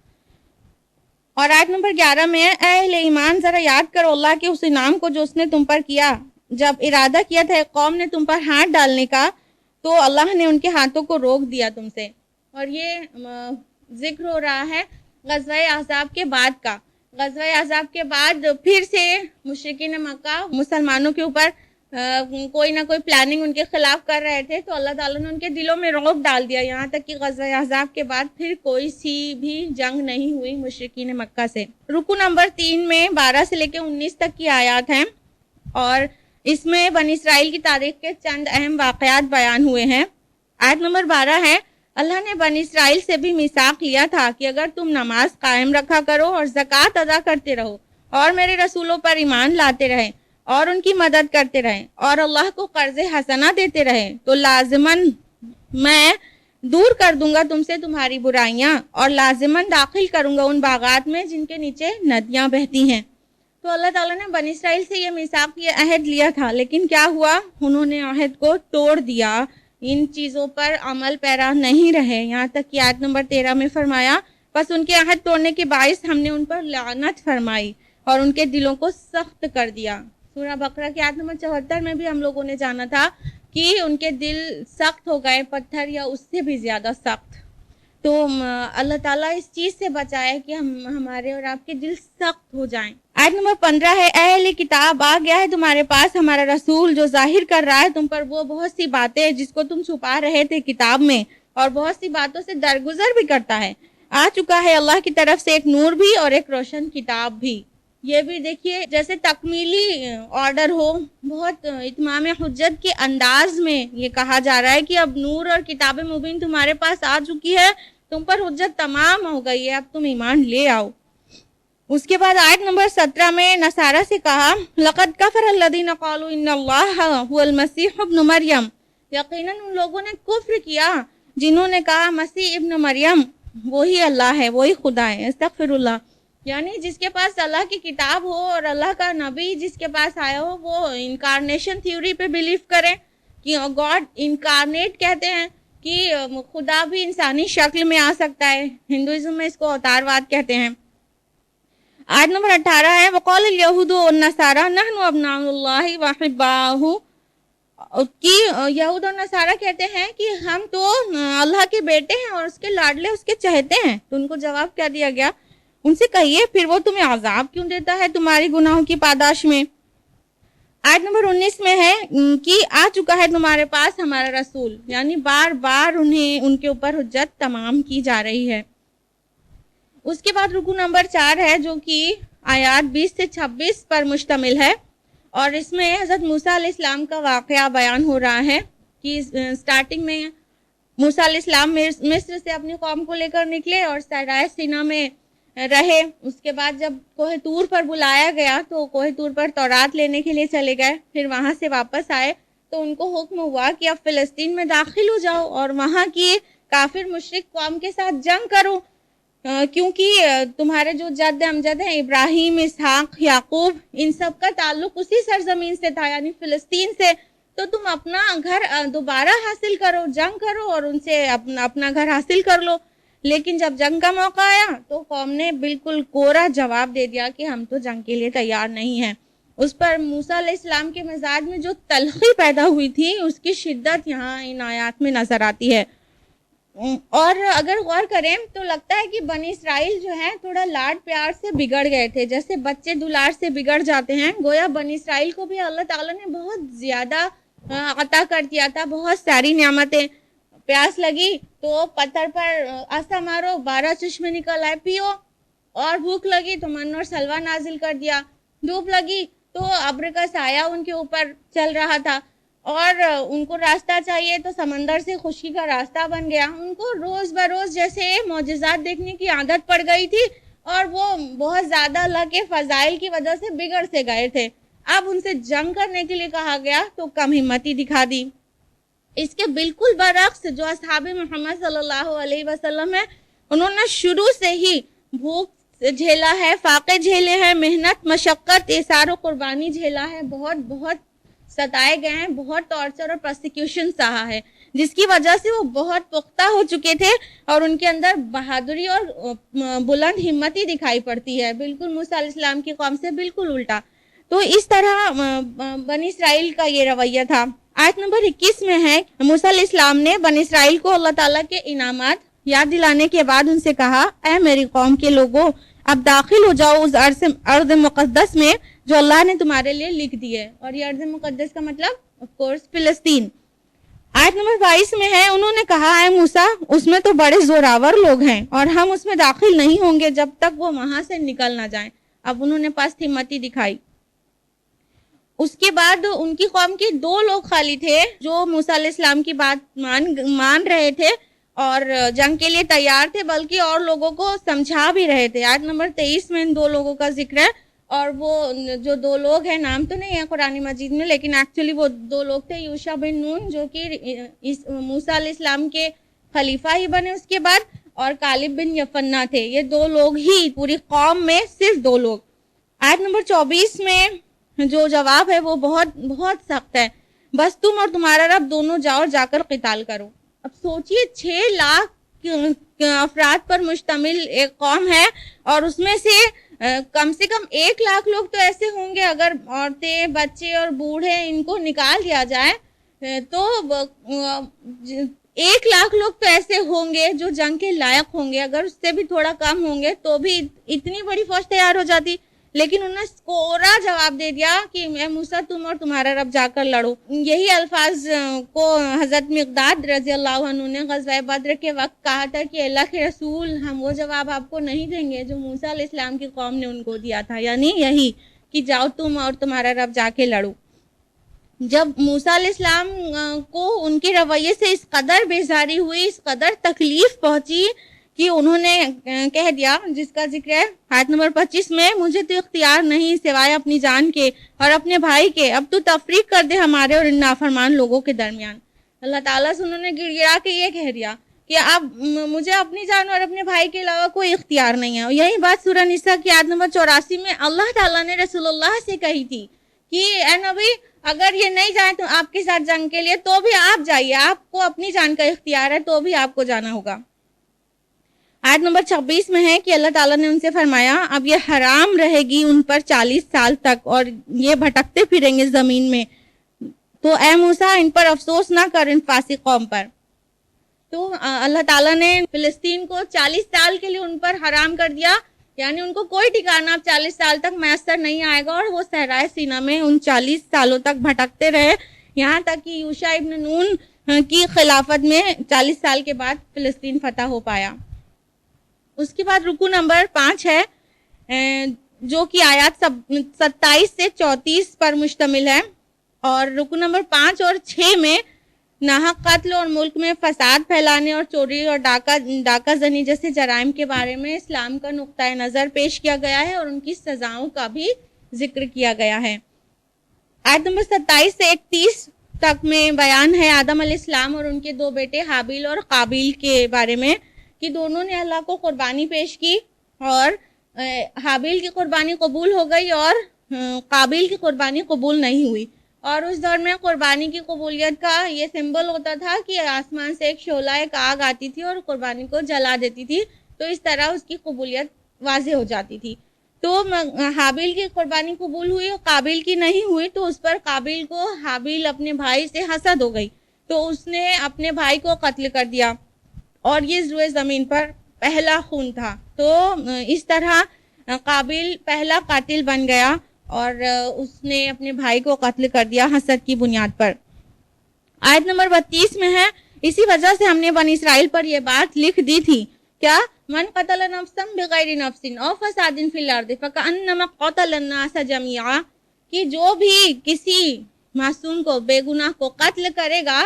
[SPEAKER 2] اور آیت نمبر 11 میں اے اہل ایمان ذرا یاد کرو اللہ کے اس انعام کو جو اس نے تم پر کیا، جب ارادہ کیا تھا ایک قوم نے تم پر ہاتھ ڈالنے کا تو اللہ نے ان کے ہاتھوں کو روک دیا تم سے۔ اور یہ ذکر ہو رہا ہے غزوہ احزاب کے بعد کا۔ غزوہ احزاب کے بعد پھر سے مشرکین مکہ مسلمانوں کے اوپر کوئی نہ کوئی پلاننگ ان کے خلاف کر رہے تھے، تو اللہ تعالیٰ نے ان کے دلوں میں رعب ڈال دیا، یہاں تک کہ غزوہ احزاب کے بعد پھر کوئی سی بھی جنگ نہیں ہوئی مشرکین مکہ سے۔ رکو نمبر 3 میں 12 سے لے کے 19 تک کی آیات ہیں، اور اس میں بنی اسرائیل کی تاریخ کے چند اہم واقعات بیان ہوئے ہیں۔ آیت نمبر 12 ہے اللہ نے بنی اسرائیل سے بھی میثاق لیا تھا کہ اگر تم نماز قائم رکھا کرو اور زکوٰۃ ادا کرتے رہو اور میرے رسولوں پر ایمان لاتے رہیں اور ان کی مدد کرتے رہیں اور اللہ کو قرض حسنہ دیتے رہیں تو لازماً میں دور کر دوں گا تم سے تمہاری برائیاں اور لازماً داخل کروں گا ان باغات میں جن کے نیچے ندیاں بہتی ہیں۔ تو اللہ تعالیٰ نے بنی اسرائیل سے یہ میثاق، یہ عہد لیا تھا، لیکن کیا ہوا، انہوں نے عہد کو توڑ دیا، ان چیزوں پر عمل پیرا نہیں رہے، یہاں تک کہ آیت نمبر 13 میں فرمایا بس ان کے عہد توڑنے کے باعث ہم نے ان پر لعنت فرمائی اور ان کے دلوں کو سخت کر دیا۔ سورہ بقرہ کی آیت نمبر 74 میں بھی ہم لوگوں نے جانا تھا کہ ان کے دل سخت ہو گئے، پتھر یا اس سے بھی زیادہ سخت۔ تو اللہ تعالیٰ اس چیز سے بچائے کہ ہمارے اور آپ کے دل سخت ہو جائیں۔ آیت نمبر 15 ہے اے اہل کتاب آ گیا ہے تمہارے پاس ہمارا رسول جو ظاہر کر رہا ہے تم پر وہ بہت سی باتیں جس کو تم چھپا رہے تھے کتاب میں، اور بہت سی باتوں سے درگزر بھی کرتا ہے۔ آ چکا ہے اللہ کی طرف سے ایک نور بھی اور ایک روشن کتاب بھی۔ یہ بھی دیکھیے جیسے تکمیلی آرڈر ہو، بہت اتمام حجت کے انداز میں یہ کہا جا رہا ہے کہ اب نور اور کتاب مبین تمہارے پاس آ چکی ہے، تم پر حجت تمام ہو گئی ہے، اب تم ایمان لے آؤ۔ اس کے بعد آیت نمبر 17 میں نصارہ سے کہا لَقَدْ كَفَرَ الَّذِينَ قَالُوا إِنَّ اللَّهَ هُوَ الْمَسِيحُ ابْنُ مریم، یقیناً ان لوگوں نے کفر کیا جنہوں نے کہا مسیح ابن مریم وہی اللہ ہے، وہی خدا ہے، استغفر اللہ، یعنی جس کے پاس اللہ کی کتاب ہو اور اللہ کا نبی جس کے پاس آیا ہو وہ انکارنیشن تھیوری پہ بلیو کریں کہ گاڈ انکارنیٹ کہتے ہیں کہ خدا بھی انسانی شکل میں آ سکتا ہے. ہندوازم میں اس کو اوتارواد کہتے ہیں. آیت نمبر 18 ہے وقال الیہود والنصارى نحن ابناء اللہ واحباؤہ، کہ یہود اور نصارہ کہتے ہیں کہ ہم تو اللہ کے بیٹے ہیں اور اس کے لاڈلے اس کے چہتے ہیں. تو ان کو جواب کیا دیا گیا؟ ان سے کہیے پھر وہ تمہیں عذاب کیوں دیتا ہے تمہاری گناہوں کی پاداش میں. آیت نمبر 19 میں ہے کہ آ چکا ہے تمہارے پاس ہمارا رسول، یعنی بار بار انہیں ان کے اوپر حجت تمام کی جا رہی ہے. اس کے بعد رکو نمبر 4 ہے جو کہ آیات 20 سے 26 پر مشتمل ہے، اور اس میں حضرت موسیٰ علیہ السلام کا واقعہ بیان ہو رہا ہے کہ سٹارٹنگ میں موسیٰ علیہ السلام مصر سے اپنی قوم کو لے کر نکلے اور صحرائے سینا میں رہے. اس کے بعد جب کوہ طور پر بلایا گیا تو کوہ طور پر تورات لینے کے لیے چلے گئے. پھر وہاں سے واپس آئے تو ان کو حکم ہوا کہ اب فلسطین میں داخل ہو جاؤ اور وہاں کی کافر مشرک قوم کے ساتھ جنگ کرو، کیونکہ تمہارے جو جد امجد ہیں ابراہیم، اسحاق، یعقوب، ان سب کا تعلق اسی سرزمین سے تھا یعنی فلسطین سے. تو تم اپنا گھر دوبارہ حاصل کرو، جنگ کرو اور ان سے اپنا گھر حاصل کر لو. لیکن جب جنگ کا موقع آیا تو قوم نے بالکل کوڑا جواب دے دیا کہ ہم تو جنگ کے لیے تیار نہیں ہیں. اس پر موسیٰ علیہ السلام کے مزاج میں جو تلخی پیدا ہوئی تھی اس کی شدت یہاں ان آیات میں نظر آتی ہے. اور اگر غور کریں تو لگتا ہے کہ بنی اسرائیل جو ہے تھوڑا لاڈ پیار سے بگڑ گئے تھے، جیسے بچے دلار سے بگڑ جاتے ہیں. گویا بنی اسرائیل کو بھی اللہ تعالیٰ نے بہت زیادہ عطا کر دیا تھا، بہت ساری نعمتیں. پیاس لگی تو پتھر پر آسا مارو، 12 چشمے نکل آئے پیو، اور بھوک لگی تو من اور سلوہ نازل کر دیا. دھوپ لگی تو ابر کا سایہ ان کے اوپر چل رہا تھا، اور ان کو راستہ چاہیے تو سمندر سے خشکی کا راستہ بن گیا. ان کو روز بروز جیسے معجزات دیکھنے کی عادت پڑ گئی تھی اور وہ بہت زیادہ اللہ کے فضائل کی وجہ سے بگڑ سے گئے تھے. اب ان سے جنگ کرنے کے لیے کہا گیا تو کم ہمتی دکھا دی. اس کے بالکل برعکس جو اصحاب محمد صلی اللہ علیہ وسلم ہے، انہوں نے شروع سے ہی بھوک جھیلا ہے، فاقے جھیلے ہیں، محنت، مشقت، ایثار و قربانی جھیلا ہے، بہت ستائے گئے ہیں، بہت ٹارچر اور پرسیکیوشن سہا ہے، جس کی وجہ سے وہ بہت پختہ ہو چکے تھے اور ان کے اندر بہادری اور بلند ہمتی دکھائی پڑتی ہے، بالکل موسیٰ علیہ السلام کی قوم سے بالکل الٹا. تو اس طرح بنی اسرائیل کا یہ رویہ تھا. آیت نمبر 21 میں ہے موسیٰ علیہ السلام نے بنی اسرائیل کو اللہ تعالیٰ کے انعامات یاد دلانے کے بعد ان سے کہا اے میری قوم کے لوگوں، اب داخل ہو جاؤ اس ارض مقدس میں جو اللہ نے تمہارے لیے لکھ دی ہے. اور یہ ارض مقدس کا مطلب آف کورس فلسطین. آیت نمبر 22 میں ہے انہوں نے کہا اے موسیٰ اس میں تو بڑے زوراور لوگ ہیں اور ہم اس میں داخل نہیں ہوں گے جب تک وہ وہاں سے نکل نہ جائیں. اب انہوں نے پست ہمتی دکھائی. اس کے بعد ان کی قوم کے 2 لوگ خالی تھے جو موسیٰ علیہ السلام کی بات مان رہے تھے اور جنگ کے لیے تیار تھے، بلکہ اور لوگوں کو سمجھا بھی رہے تھے. آیت نمبر 23 میں ان 2 لوگوں کا ذکر ہے، اور وہ جو 2 لوگ ہیں نام تو نہیں ہے قرآن مجید میں، لیکن ایکچولی وہ 2 لوگ تھے یوشع بن نون جو کہ موسیٰ علیہ السلام کے خلیفہ ہی بنے اس کے بعد، اور کالب بن یفنہ تھے. یہ 2 لوگ ہی پوری قوم میں صرف 2 لوگ. آیت نمبر 24 میں جو جواب ہے وہ بہت سخت ہے. بس تم اور تمہارا رب دونوں جاؤ اور جا کر قتال کرو. اب سوچئے 6 لاکھ افراد پر مشتمل ایک قوم ہے اور اس میں سے کم 1 لاکھ لوگ تو ایسے ہوں گے، اگر عورتیں، بچے اور بوڑھے ان کو نکال دیا جائے تو 1 لاکھ لوگ تو ایسے ہوں گے جو جنگ کے لائق ہوں گے. اگر اس سے بھی تھوڑا کم ہوں گے تو بھی اتنی بڑی فوج تیار ہو جاتی. لیکن انہوں نے کوڑا جواب دے دیا کہ اے موسیٰ تم اور تمہارا رب جا کر لڑو. یہی الفاظ کو حضرت مقداد رضی اللہ عنہ نے غزوہ بدر کے وقت کہا تھا کہ اللہ کے رسول ہم وہ جواب آپ کو نہیں دیں گے جو موسیٰ علیہ السلام کی قوم نے ان کو دیا تھا، یعنی یہی کہ جاؤ تم اور تمہارا رب جا کے لڑو. جب موسیٰ علیہ السلام کو ان کے رویے سے اس قدر بیزاری ہوئی، اس قدر تکلیف پہنچی کہ انہوں نے کہہ دیا، جس کا ذکر ہے آیت نمبر 25 میں، مجھے تو اختیار نہیں سوائے اپنی جان کے اور اپنے بھائی کے، اب تو تفریق کر دے ہمارے اور ان نافرمان لوگوں کے درمیان. اللہ تعالیٰ سے انہوں نے گڑ گڑا کے یہ کہہ دیا کہ اب مجھے اپنی جان اور اپنے بھائی کے علاوہ کوئی اختیار نہیں ہے. یہی بات سورہ نساء کی آیت نمبر 84 میں اللہ تعالیٰ نے رسول اللہ سے کہی تھی کہ اے نبی اگر یہ نہیں جائے تو آپ کے ساتھ جنگ کے لیے تو بھی آپ جائیے, آپ کو اپنی جان کا اختیار ہے تو بھی آپ کو جانا ہوگا. آیت نمبر 26 میں ہے کہ اللہ تعالیٰ نے ان سے فرمایا اب یہ حرام رہے گی ان پر 40 سال تک اور یہ بھٹکتے پھریں گے زمین میں, تو اے موسیٰ ان پر افسوس نہ کر ان فاسق قوم پر. تو اللہ تعالیٰ نے فلسطین کو 40 سال کے لیے ان پر حرام کر دیا, یعنی ان کو کوئی ٹھکانہ اب 40 سال تک میسر نہیں آئے گا, اور وہ صحرائے سینا میں ان 40 سالوں تک بھٹکتے رہے, یہاں تک کہ یوشع ابن نون کی خلافت میں 40 سال کے بعد فلسطین فتح ہو پایا. اس کے بعد رکو نمبر 5 ہے جو کہ آیات 27 سے 34 پر مشتمل ہے, اور رکو نمبر 5 اور 6 میں ناحق قتل اور ملک میں فساد پھیلانے اور چوری اور ڈاکہ زنی جیسے جرائم کے بارے میں اسلام کا نقطۂ نظر پیش کیا گیا ہے اور ان کی سزاؤں کا بھی ذکر کیا گیا ہے. آیت نمبر 27 سے 31 تک میں بیان ہے آدم علیہ السلام اور ان کے 2 بیٹے حابیل اور قابیل کے بارے میں کہ دونوں نے اللہ کو قربانی پیش کی اور حابیل کی قربانی قبول ہو گئی اور قابیل کی قربانی قبول نہیں ہوئی. اور اس دور میں قربانی کی قبولیت کا یہ سمبل ہوتا تھا کہ آسمان سے ایک شعلہ ایک آگ آتی تھی اور قربانی کو جلا دیتی تھی, تو اس طرح اس کی قبولیت واضح ہو جاتی تھی. تو حابیل کی قربانی قبول ہوئی اور قابیل کی نہیں ہوئی, تو اس پر قابیل کو حابیل اپنے بھائی سے حسد ہو گئی, تو اس نے اپنے بھائی کو قتل کر دیا اور یہ روئے زمین پر پہلا خون تھا. تو اس طرح قابیل پہلا قاتل بن گیا اور اس نے اپنے بھائی کو قتل کر دیا حسد کی بنیاد پر. آیت نمبر 32 میں ہے اسی وجہ سے ہم نے بنی اسرائیل پر یہ بات لکھ دی تھی کیا من قتل نفسا بغیر نفس او فساد فی الارض فکأنما قتل الناس جميعا, کہ جو بھی کسی معصوم کو بے گناہ کو قتل کرے گا,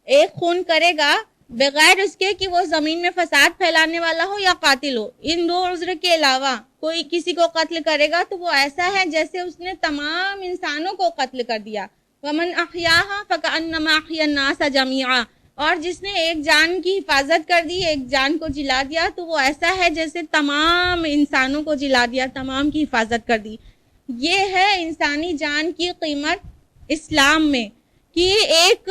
[SPEAKER 2] ایک خون کرے گا بغیر اس کے کہ وہ زمین میں فساد پھیلانے والا ہو یا قاتل ہو, ان 2 عذر کے علاوہ کوئی کسی کو قتل کرے گا تو وہ ایسا ہے جیسے اس نے تمام انسانوں کو قتل کر دیا. ومن احیاها فکأنما احیا الناس جميعا, اور جس نے ایک جان کی حفاظت کر دی, ایک جان کو جلا دیا, تو وہ ایسا ہے جیسے تمام انسانوں کو جلا دیا, تمام کی حفاظت کر دی. یہ ہے انسانی جان کی قیمت اسلام میں کہ ایک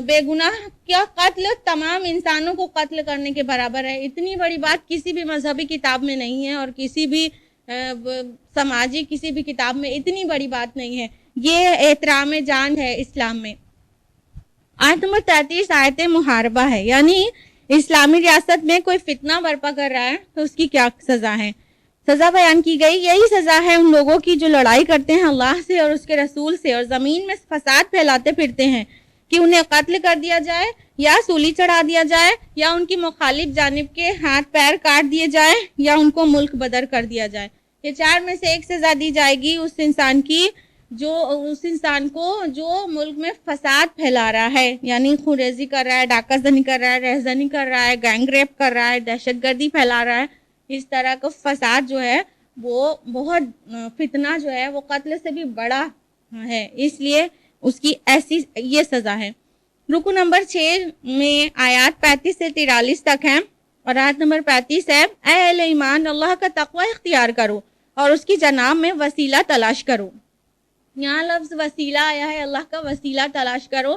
[SPEAKER 2] بے گناہ کا قتل تمام انسانوں کو قتل کرنے کے برابر ہے. اتنی بڑی بات کسی بھی مذہبی کتاب میں نہیں ہے اور کسی بھی سماجی کسی بھی کتاب میں اتنی بڑی بات نہیں ہے. یہ احترام جان ہے اسلام میں. آیت نمبر 33 آیت محاربہ ہے, یعنی اسلامی ریاست میں کوئی فتنہ برپا کر رہا ہے تو اس کی کیا سزا ہے. سزا بیان کی گئی, یہی سزا ہے ان لوگوں کی جو لڑائی کرتے ہیں اللہ سے اور اس کے رسول سے اور زمین میں فساد پھیلاتے پھرتے ہیں, کہ انہیں قتل کر دیا جائے یا سولی چڑھا دیا جائے یا ان کی مخالف جانب کے ہاتھ پیر کاٹ دیے جائیں یا ان کو ملک بدر کر دیا جائے. یہ 4 میں سے ایک سزا دی جائے گی اس انسان کو جو ملک میں فساد پھیلا رہا ہے, یعنی خونریزی کر رہا ہے, ڈاکہ زنی کر رہا ہے, رہزنی کر رہا ہے, گینگ ریپ کر رہا ہے, دہشت گردی پھیلا رہا ہے. اس طرح کا فساد جو ہے وہ بہت فتنہ جو ہے وہ قتل سے بھی بڑا ہے, اس لیے اس کی ایسی یہ سزا ہے. رکو نمبر 6 میں آیات 35 سے 43 تک ہیں, اور آیت نمبر 35 ہے اے اہل ایمان اللہ کا تقوی اختیار کرو اور اس کی جناب میں وسیلہ تلاش کرو. یہاں لفظ وسیلہ آیا ہے, اللہ کا وسیلہ تلاش کرو,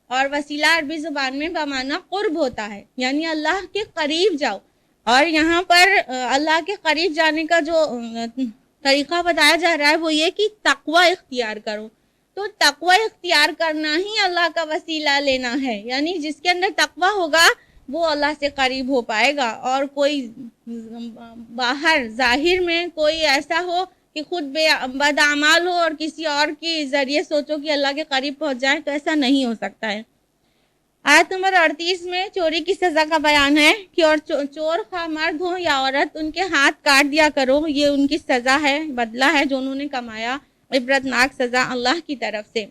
[SPEAKER 2] اور وسیلہ عربی زبان میں بمعنی قرب ہوتا ہے, یعنی اللہ کے قریب جاؤ. اور یہاں پر اللہ کے قریب جانے کا جو طریقہ بتایا جا رہا ہے وہ یہ کہ تقوی اختیار کرو. تو تقوی اختیار کرنا ہی اللہ کا وسیلہ لینا ہے, یعنی جس کے اندر تقوی ہوگا وہ اللہ سے قریب ہو پائے گا. اور کوئی باہر ظاہر میں کوئی ایسا ہو کہ خود بد اعمال ہو اور کسی اور کے ذریعے سوچو کہ اللہ کے قریب پہنچ جائیں, تو ایسا نہیں ہو سکتا ہے. آیت نمبر 38 میں چوری کی سزا کا بیان ہے کہ اور چور خواہ مرد ہو یا عورت ان کے ہاتھ کاٹ دیا کرو, یہ ان کی سزا ہے, بدلہ ہے جو انہوں نے کمایا, عبرتناک سزا اللہ کی طرف سے.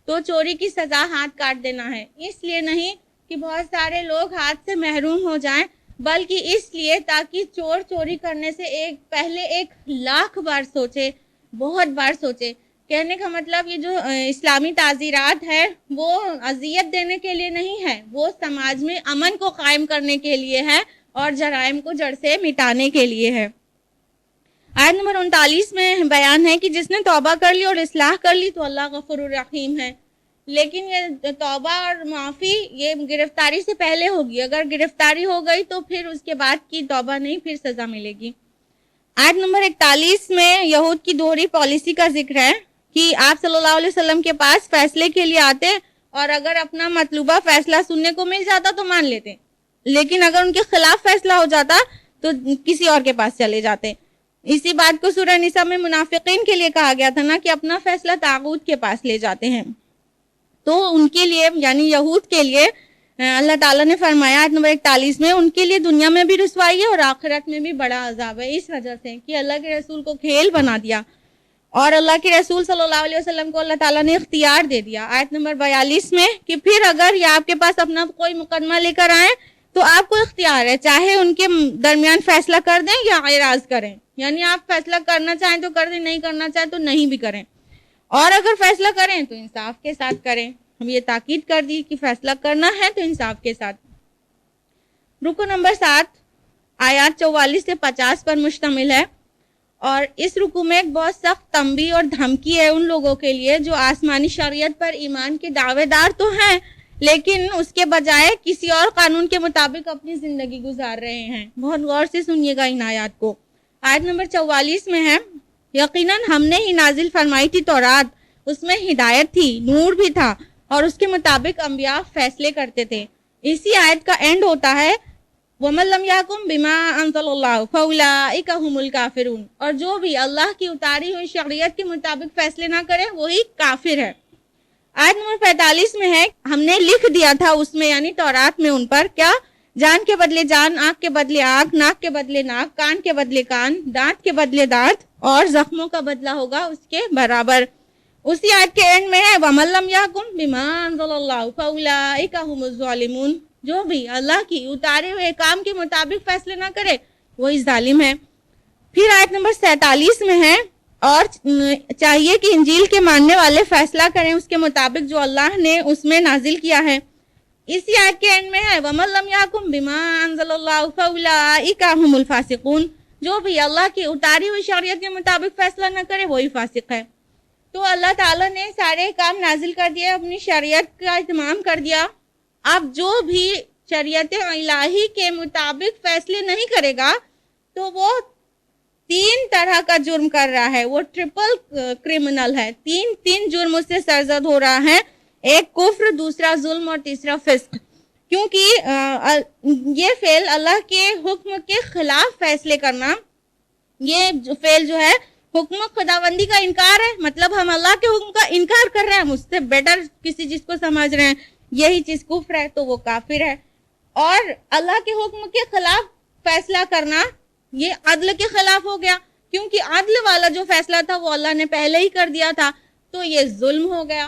[SPEAKER 2] تو چوری کی سزا ہاتھ کاٹ دینا ہے, اس لیے نہیں کہ بہت سارے لوگ ہاتھ سے محروم ہو جائیں, بلکہ اس لیے تاکہ چور چوری کرنے سے پہلے 1,00,000 بار سوچے, بہت بار سوچے کہنے کا مطلب یہ جو اسلامی تعزیرات ہے وہ اذیت دینے کے لیے نہیں ہے، وہ سماج میں امن کو قائم کرنے کے لیے ہے اور جرائم کو جڑ سے مٹانے کے لیے ہے۔ آیت نمبر 39 میں بیان ہے کہ جس نے توبہ کر لی اور اصلاح کر لی تو اللہ غفور الرحیم ہے، لیکن یہ توبہ اور معافی یہ گرفتاری سے پہلے ہوگی، اگر گرفتاری ہو گئی تو پھر اس کے بعد کی توبہ نہیں، پھر سزا ملے گی۔ آیت نمبر 41 میں یہود کی دوہری پالیسی کا ذکر ہے کہ آپ صلی اللہ علیہ وسلم کے پاس فیصلے کے لیے آتے اور اگر اپنا مطلوبہ فیصلہ سننے کو مل جاتا تو مان لیتے، لیکن اگر ان کے خلاف فیصلہ ہو جاتا تو کسی اور کے پاس چلے جاتے۔ اسی بات کو سورہ نساء میں منافقین کے لیے کہا گیا تھا نا کہ اپنا فیصلہ طاغوت کے پاس لے جاتے ہیں۔ تو ان کے لیے یعنی یہود کے لیے اللہ تعالیٰ نے فرمایا آیت نمبر 41 میں ان کے لیے دنیا میں بھی رسوائی ہے اور آخرت میں بھی بڑا عذاب ہے، اس وجہ سے کہ اللہ کے رسول کو کھیل بنا دیا اور اللہ کے رسول صلی اللہ علیہ وسلم کو اللہ تعالیٰ نے اختیار دے دیا۔ آیت نمبر 42 میں کہ پھر اگر یہ آپ کے پاس اپنا کوئی مقدمہ لے کر آئیں تو آپ کو اختیار ہے، چاہے ان کے درمیان فیصلہ کر دیں یا اعراض کریں، یعنی آپ فیصلہ کرنا چاہیں تو کر دیں، نہیں کرنا چاہیں تو نہیں بھی کریں، اور اگر فیصلہ کریں تو انصاف کے ساتھ کریں۔ ہم یہ تاکید کر دی کہ فیصلہ کرنا ہے تو انصاف کے ساتھ۔ رکو نمبر 7 آیات 44 سے 50 پر مشتمل ہے، اور اس رکو میں ایک بہت سخت تنبیہ اور دھمکی ہے ان لوگوں کے لیے جو آسمانی شریعت پر ایمان کے دعوے دار تو ہیں لیکن اس کے بجائے کسی اور قانون کے مطابق اپنی زندگی گزار رہے ہیں۔ بہت غور سے سنیے گا ان آیات کو۔ آیت نمبر 44 میں ہے یقیناً ہم نے ہی نازل فرمائی تھی تورات، اس میں ہدایت تھی، نور بھی تھا، اور اس کے مطابق انبیاء فیصلے کرتے تھے۔ اسی آیت کا اینڈ ہوتا ہے وَمَن لَّمْ يَحْكُم بِمَا أَنزَلَ اللَّهُ فَأُولَٰئِكَ هُمُ الْكَافِرُونَ، اور جو بھی اللہ کی اتاری ہوئی شریعت کے مطابق فیصلے نہ کرے وہی کافر ہے۔ آیت نمبر 45 میں ہے ہم نے لکھ دیا تھا اس میں یعنی تورات میں ان پر کیا، جان کے بدلے جان، آنکھ کے بدلے آنکھ، ناک کے بدلے ناک، کان کے بدلے کان، دانت کے بدلے دانت، اور زخموں کا بدلہ ہوگا اس کے برابر۔ اسی آیت کے اینڈ میں ہے وَمَن لَّمْ يَحْكُم بِمَا أَنزَلَ اللَّهُ فَأُولَٰئِكَ هُمُ الظَّالِمُونَ، جو بھی اللہ کی اتارے ہوئے کام کے مطابق فیصلے نہ کرے وہی ظالم ہے۔ پھر آیت نمبر 47 میں ہے اور چاہیے کہ انجیل کے ماننے والے فیصلہ کریں اس کے مطابق جو اللہ نے اس میں نازل کیا ہے۔ اسی آیت کے اینڈ میں ہے وَمَن لَّمْ يَحْكُم بِمَا أَنزَلَ اللَّهُ فَأُولَٰئِكَ هُمُ الْفَاسِقُونَ، جو بھی اللہ کی اتاری ہوئی شریعت کے مطابق فیصلہ نہ کرے وہی فاسق ہے۔ تو اللہ تعالیٰ نے سارے کام نازل کر دیا، اپنی شریعت کا اہتمام کر دیا۔ اب جو بھی شریعت الہی کے مطابق فیصلے نہیں کرے گا تو وہ 3 طرح کا جرم کر رہا ہے، وہ ٹرپل کرمنل ہے، تین جرم اس سے سرزد ہو رہا ہے، ایک کفر، دوسرا ظلم اور تیسرا فسق، کیونکہ یہ فعل اللہ کے حکم کے خلاف فیصلے کرنا، یہ فعل جو ہے حکم خداوندی کا انکار ہے، مطلب ہم اللہ کے حکم کا انکار کر رہے ہیں، ہم اس سے بیٹر کسی چیز کو سمجھ رہے ہیں، یہی چیز کفر ہے تو وہ کافر ہے۔ اور اللہ کے حکم کے خلاف فیصلہ کرنا یہ عدل کے خلاف ہو گیا، کیونکہ عدل والا جو فیصلہ تھا وہ اللہ نے پہلے ہی کر دیا تھا، تو یہ ظلم ہو گیا۔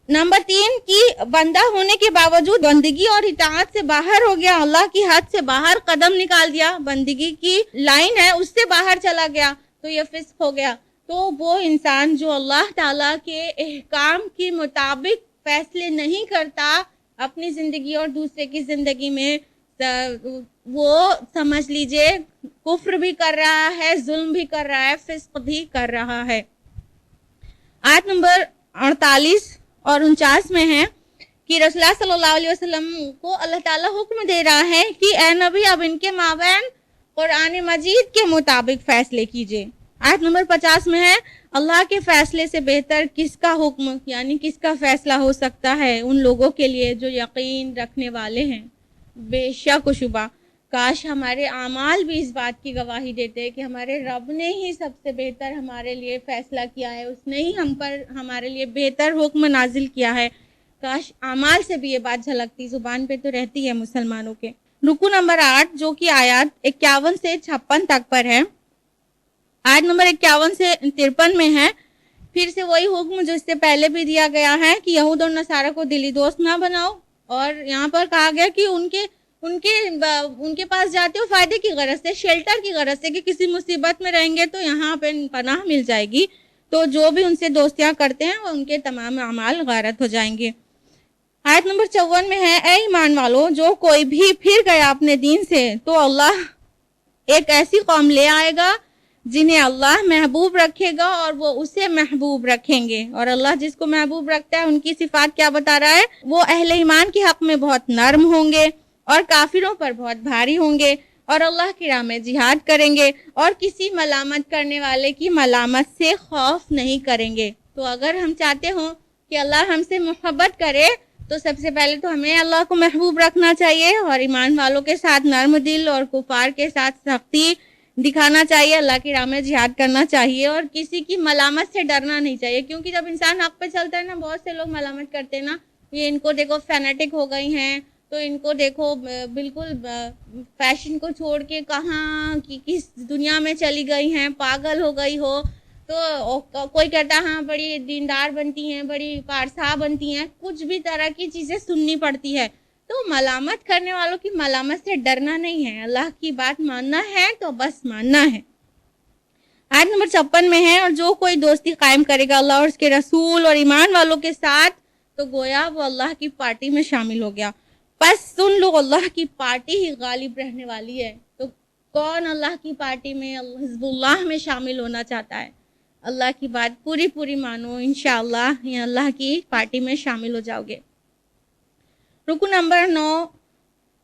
[SPEAKER 2] نمبر 3 کی بندہ ہونے کے باوجود بندگی اور اطاعت سے باہر ہو گیا، اللہ کی حد سے باہر قدم نکال دیا، بندگی کی لائن ہے اس سے باہر چلا گیا تو یہ فسق ہو گیا۔ تو وہ انسان جو اللہ تعالیٰ کے احکام کے مطابق فیصلے نہیں کرتا اپنی زندگی اور دوسرے کی زندگی میں، وہ سمجھ لیجئے کفر بھی کر رہا ہے، ظلم بھی کر رہا ہے، فسق بھی کر رہا ہے۔ آیت نمبر 48 اور 49 میں ہے کہ رسول اللہ صلی اللہ علیہ وسلم کو اللہ تعالیٰ حکم دے رہا ہے کہ اے نبی اب ان کے مابین قرآن مجید کے مطابق فیصلے کیجئے۔ آیت نمبر 50 میں ہے اللہ کے فیصلے سے بہتر کس کا حکم یعنی کس کا فیصلہ ہو سکتا ہے ان لوگوں کے لیے جو یقین رکھنے والے ہیں۔ بے شک و شبہ کاش ہمارے اعمال بھی اس بات کی گواہی دیتے کہ ہمارے رب نے ہی سب سے بہتر ہمارے لیے فیصلہ کیا ہے، اس نے ہی ہم پر ہمارے لیے بہتر حکم نازل کیا ہے۔ کاش اعمال سے بھی یہ بات جھلکتی، زبان پہ تو رہتی ہے مسلمانوں کے۔ رکو نمبر 8 جو کہ آیات 51 سے 56 تک پر ہے، آیت نمبر 51 سے 53 میں ہے پھر سے وہی حکم جو اس سے پہلے بھی دیا گیا ہے کہ یہود اور نصارہ کو دلی دوست نہ بناؤ، اور یہاں پر کہا گیا کہ ان کے پاس جاتے ہو فائدے کی غرض سے، شیلٹر کی غرض سے، کہ کسی مصیبت میں رہیں گے تو یہاں پہ پناہ مل جائے گی، تو جو بھی ان سے دوستیاں کرتے ہیں وہ ان کے تمام اعمال غارت ہو جائیں گے۔ آیت نمبر 54 میں ہے، اے ایمان والو، جو کوئی بھی پھر گیا اپنے دین سے تو اللہ ایک ایسی قوم لے آئے گا جنہیں اللہ محبوب رکھے گا اور وہ اسے محبوب رکھیں گے۔ اور اللہ جس کو محبوب رکھتا ہے ان کی صفات کیا بتا رہا ہے؟ وہ اہل ایمان کے حق میں بہت نرم ہوں گے اور کافروں پر بہت بھاری ہوں گے اور اللہ کی راہ میں جہاد کریں گے اور کسی ملامت کرنے والے کی ملامت سے خوف نہیں کریں گے۔ تو اگر ہم چاہتے ہوں کہ اللہ ہم سے محبت کرے تو سب سے پہلے تو ہمیں اللہ کو محبوب رکھنا چاہیے اور ایمان والوں کے ساتھ نرم دل اور کفار کے ساتھ سختی دکھانا چاہیے، اللہ کی راہ میں جہاد کرنا چاہیے اور کسی کی ملامت سے ڈرنا نہیں چاہیے، کیونکہ جب انسان حق پہ چلتا ہے نا، بہت سے لوگ ملامت کرتے ہیں نا، یہ ان کو دیکھو فینیٹک ہو گئی ہیں، تو ان کو دیکھو بالکل فیشن کو چھوڑ کے کہاں کس دنیا میں چلی گئی ہیں، پاگل ہو گئی ہو۔ تو کوئی کہتا ہے ہاں بڑی دیندار بنتی ہیں، بڑی پارسا بنتی ہیں، کچھ بھی طرح کی چیزیں سننی پڑتی ہے۔ تو ملامت کرنے والوں کی ملامت سے ڈرنا نہیں ہے، اللہ کی بات ماننا ہے تو بس ماننا ہے۔ آیت نمبر 56 میں ہے، اور جو کوئی دوستی قائم کرے گا اللہ اور اس کے رسول اور ایمان والوں کے ساتھ تو گویا وہ اللہ کی پارٹی میں شامل ہو گیا۔ پس سن لو، اللہ کی پارٹی ہی غالب رہنے والی ہے۔ تو کون اللہ کی پارٹی میں، حزب اللہ میں شامل ہونا چاہتا ہے؟ اللہ کی بات پوری مانو، انشاءاللہ یہ اللہ کی پارٹی میں شامل ہو جاؤ گے۔ رکو نمبر 9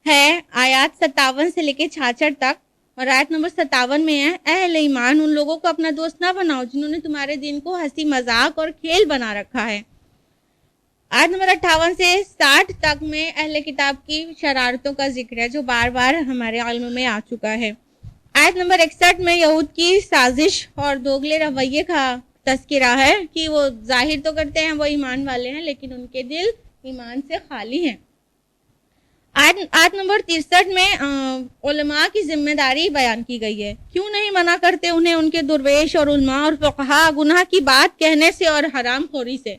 [SPEAKER 2] ہے آیات 57 سے لے کے 66 تک، اور آیت نمبر 57 میں ہے، اہل ایمان، ان لوگوں کو اپنا دوست نہ بناؤ جنہوں نے تمہارے دین کو ہنسی مذاق اور کھیل بنا رکھا ہے۔ آیت نمبر 58 سے 60 تک میں اہل کتاب کی شرارتوں کا ذکر ہے جو بار بار ہمارے علم میں آ چکا ہے۔ آیت نمبر 61 میں یہود کی سازش اور دوگلے رویے کا تذکرہ ہے کہ وہ ظاہر تو کرتے ہیں وہ ایمان والے ہیں لیکن ان کے دل ایمان سے خالی ہیں۔ آیت نمبر 63 میں علماء کی ذمہ داری بیان کی گئی ہے، کیوں نہیں منع کرتے انہیں ان کے درویش اور علماء اور فقہاء گناہ کی بات کہنے سے اور حرام خوری سے۔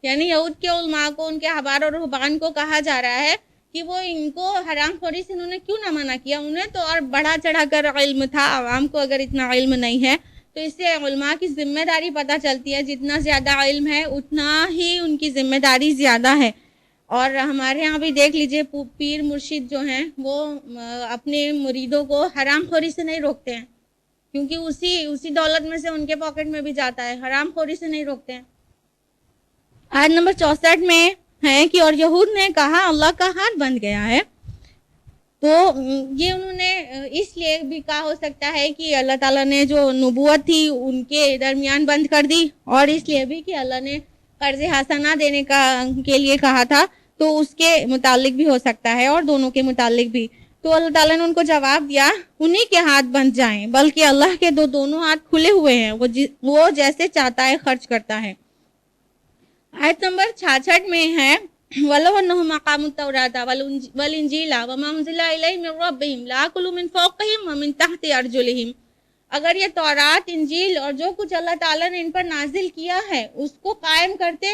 [SPEAKER 2] یعنی یہود کے علماء کو، ان کے احبار اور رہبان کو کہا جا رہا ہے کہ وہ ان کو حرام خوری سے انہوں نے کیوں نہ منع کیا، انہیں تو اور بڑھا چڑھا کر علم تھا، عوام کو اگر اتنا علم نہیں ہے تو اس سے علماء کی ذمہ داری پتہ چلتی ہے، جتنا زیادہ علم ہے اتنا ہی ان کی ذمہ داری زیادہ ہے۔ اور ہمارے ہاں بھی دیکھ لیجئے پیر مرشد جو ہیں وہ اپنے مریدوں کو حرام خوری سے نہیں روکتے ہیں، کیونکہ اسی دولت میں سے ان کے پاکٹ میں بھی جاتا ہے، حرام خوری سے نہیں روکتے ہیں۔ آیت نمبر 64 میں ہے کہ اور یہود نے کہا اللہ کا ہاتھ بند گیا ہے، تو یہ انہوں نے اس لیے بھی کہا ہو سکتا ہے کہ اللہ تعالیٰ نے جو نبوت تھی ان کے درمیان بند کر دی، اور اس لیے بھی کہ اللہ نے قرض حسنہ دینے کے لیے کہا تھا تو اس کے متعلق بھی ہو سکتا ہے، اور دونوں کے متعلق بھی۔ تو اللہ تعالیٰ نے ان کو جواب دیا انہی کے ہاتھ بند جائیں، بلکہ اللہ کے دونوں ہاتھ کھلے ہوئے ہیں، وہ جیسے چاہتا ہے خرچ کرتا ہے۔ آیت نمبر 66 میں ہے وَلَوْ أَنَّهُمْ أَقَامُوا التَّوْرَاةَ وَالْإِنْجِيلَ وَمَا أُنزِلَ إِلَيْهِم مِّن رَّبِّهِمْ لَيَأْكُلُوا مِن فَوْقِهِمْ وَمِن تَحْتِ أَرْجُلِهِمْ۔ اگر یہ تورات، انجیل اور جو کچھ اللہ تعالیٰ نے ان پر نازل کیا ہے اس کو قائم کرتے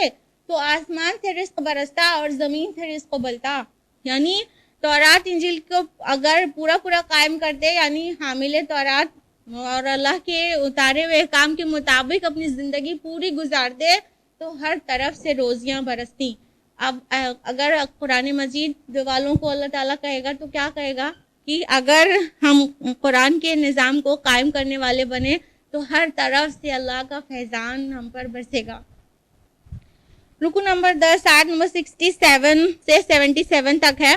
[SPEAKER 2] تو آسمان سے رزق برستا اور زمین سے رزق بلتا۔ یعنی تورات انجیل کو اگر پورا قائم کرتے، یعنی حامل تورات اور اللہ کے اتارے ہوئے احکام کے مطابق اپنی زندگی پوری گزارتے تو ہر طرف سے روزیاں برستی۔ اب اگر قرآن مجید والوں کو اللہ تعالیٰ کہے گا تو کیا کہے گا کہ اگر ہم قرآن کے نظام کو قائم کرنے والے بنے تو ہر طرف سے اللہ کا فیضان ہم پر برسے گا۔ رکو نمبر 10 آیت نمبر 67 سے 77 تک ہے۔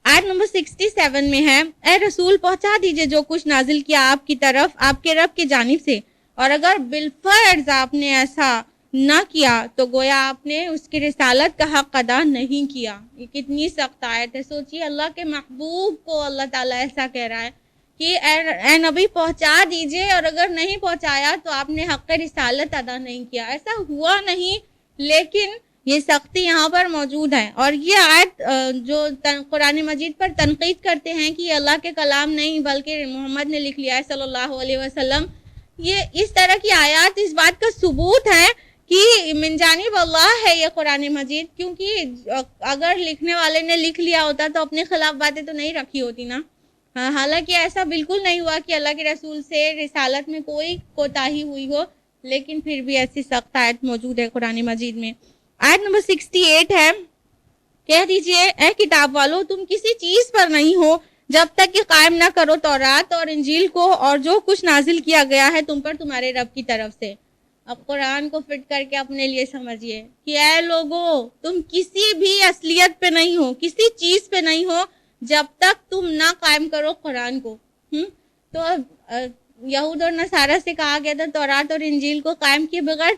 [SPEAKER 2] آیت نمبر 67 میں ہے اے رسول پہنچا دیجئے جو کچھ نازل کیا آپ کی طرف آپ کے رب کی جانب سے، اور اگر بالفرض آپ نے ایسا نہ کیا تو گویا آپ نے اس کی رسالت کا حق ادا نہیں کیا۔ یہ کتنی سخت آیت ہے، سوچیے اللہ کے محبوب کو اللہ تعالیٰ ایسا کہہ رہا ہے کہ اے نبی پہنچا دیجئے، اور اگر نہیں پہنچایا تو آپ نے حق رسالت ادا نہیں کیا۔ ایسا ہوا نہیں، لیکن یہ سختی یہاں پر موجود ہے۔ اور یہ آیت جو قرآن مجید پر تنقید کرتے ہیں کہ یہ اللہ کے کلام نہیں بلکہ محمد نے لکھ لیا ہے صلی اللہ علیہ وسلم، یہ اس طرح کی آیات اس بات کا ثبوت ہے کہ من جانب اللہ ہے یہ قرآن مجید، کیونکہ اگر لکھنے والے نے لکھ لیا ہوتا تو اپنے خلاف باتیں تو نہیں رکھی ہوتی نا۔ حالانکہ ایسا بالکل نہیں ہوا کہ اللہ کے رسول سے رسالت میں کوئی کوتاہی ہوئی ہو، لیکن پھر بھی ایسی سخت آیت موجود ہے قرآن مجید میں. آیت نمبر 68 ہے، کہہ دیجئے اے کتاب والو تم کسی چیز پر نہیں ہو جب تک کہ قائم نہ کرو تورات اور انجیل کو اور جو کچھ نازل کیا گیا ہے تم پر تمہارے رب کی طرف سے. اب قرآن کو فٹ کر کے اپنے لیے سمجھیے کہ اے لوگو تم کسی بھی اصلیت پہ نہیں ہو، کسی چیز پہ نہیں ہو جب تک تم نہ قائم کرو قرآن کو. تو یہود اور نصارہ سے کہا گیا تھا تورات اور انجیل کو قائم کیے بغیر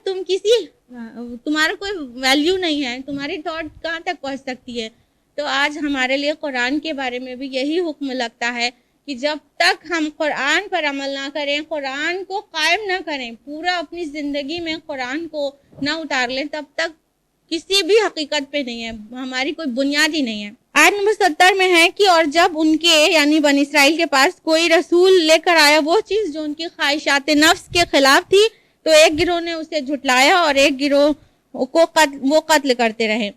[SPEAKER 2] تمہارا کوئی ویلیو نہیں ہے، تمہاری تھاٹ کہاں تک پہنچ سکتی ہے. تو آج ہمارے لیے قرآن کے بارے میں بھی یہی حکم لگتا ہے کہ جب تک ہم قرآن پر عمل نہ کریں، قرآن کو قائم نہ کریں، پورا اپنی زندگی میں قرآن کو نہ اتار لیں، تب تک کسی بھی حقیقت پہ نہیں ہے، ہماری کوئی بنیاد ہی نہیں ہے. آیت نمبر 70 میں ہے کہ اور جب ان کے یعنی بنی اسرائیل کے پاس کوئی رسول لے کر آیا وہ چیز جو ان کی خواہشات نفس کے خلاف تھی تو ایک گروہ نے اسے جھٹلایا اور ایک گروہ کو وہ قتل کرتے رہے.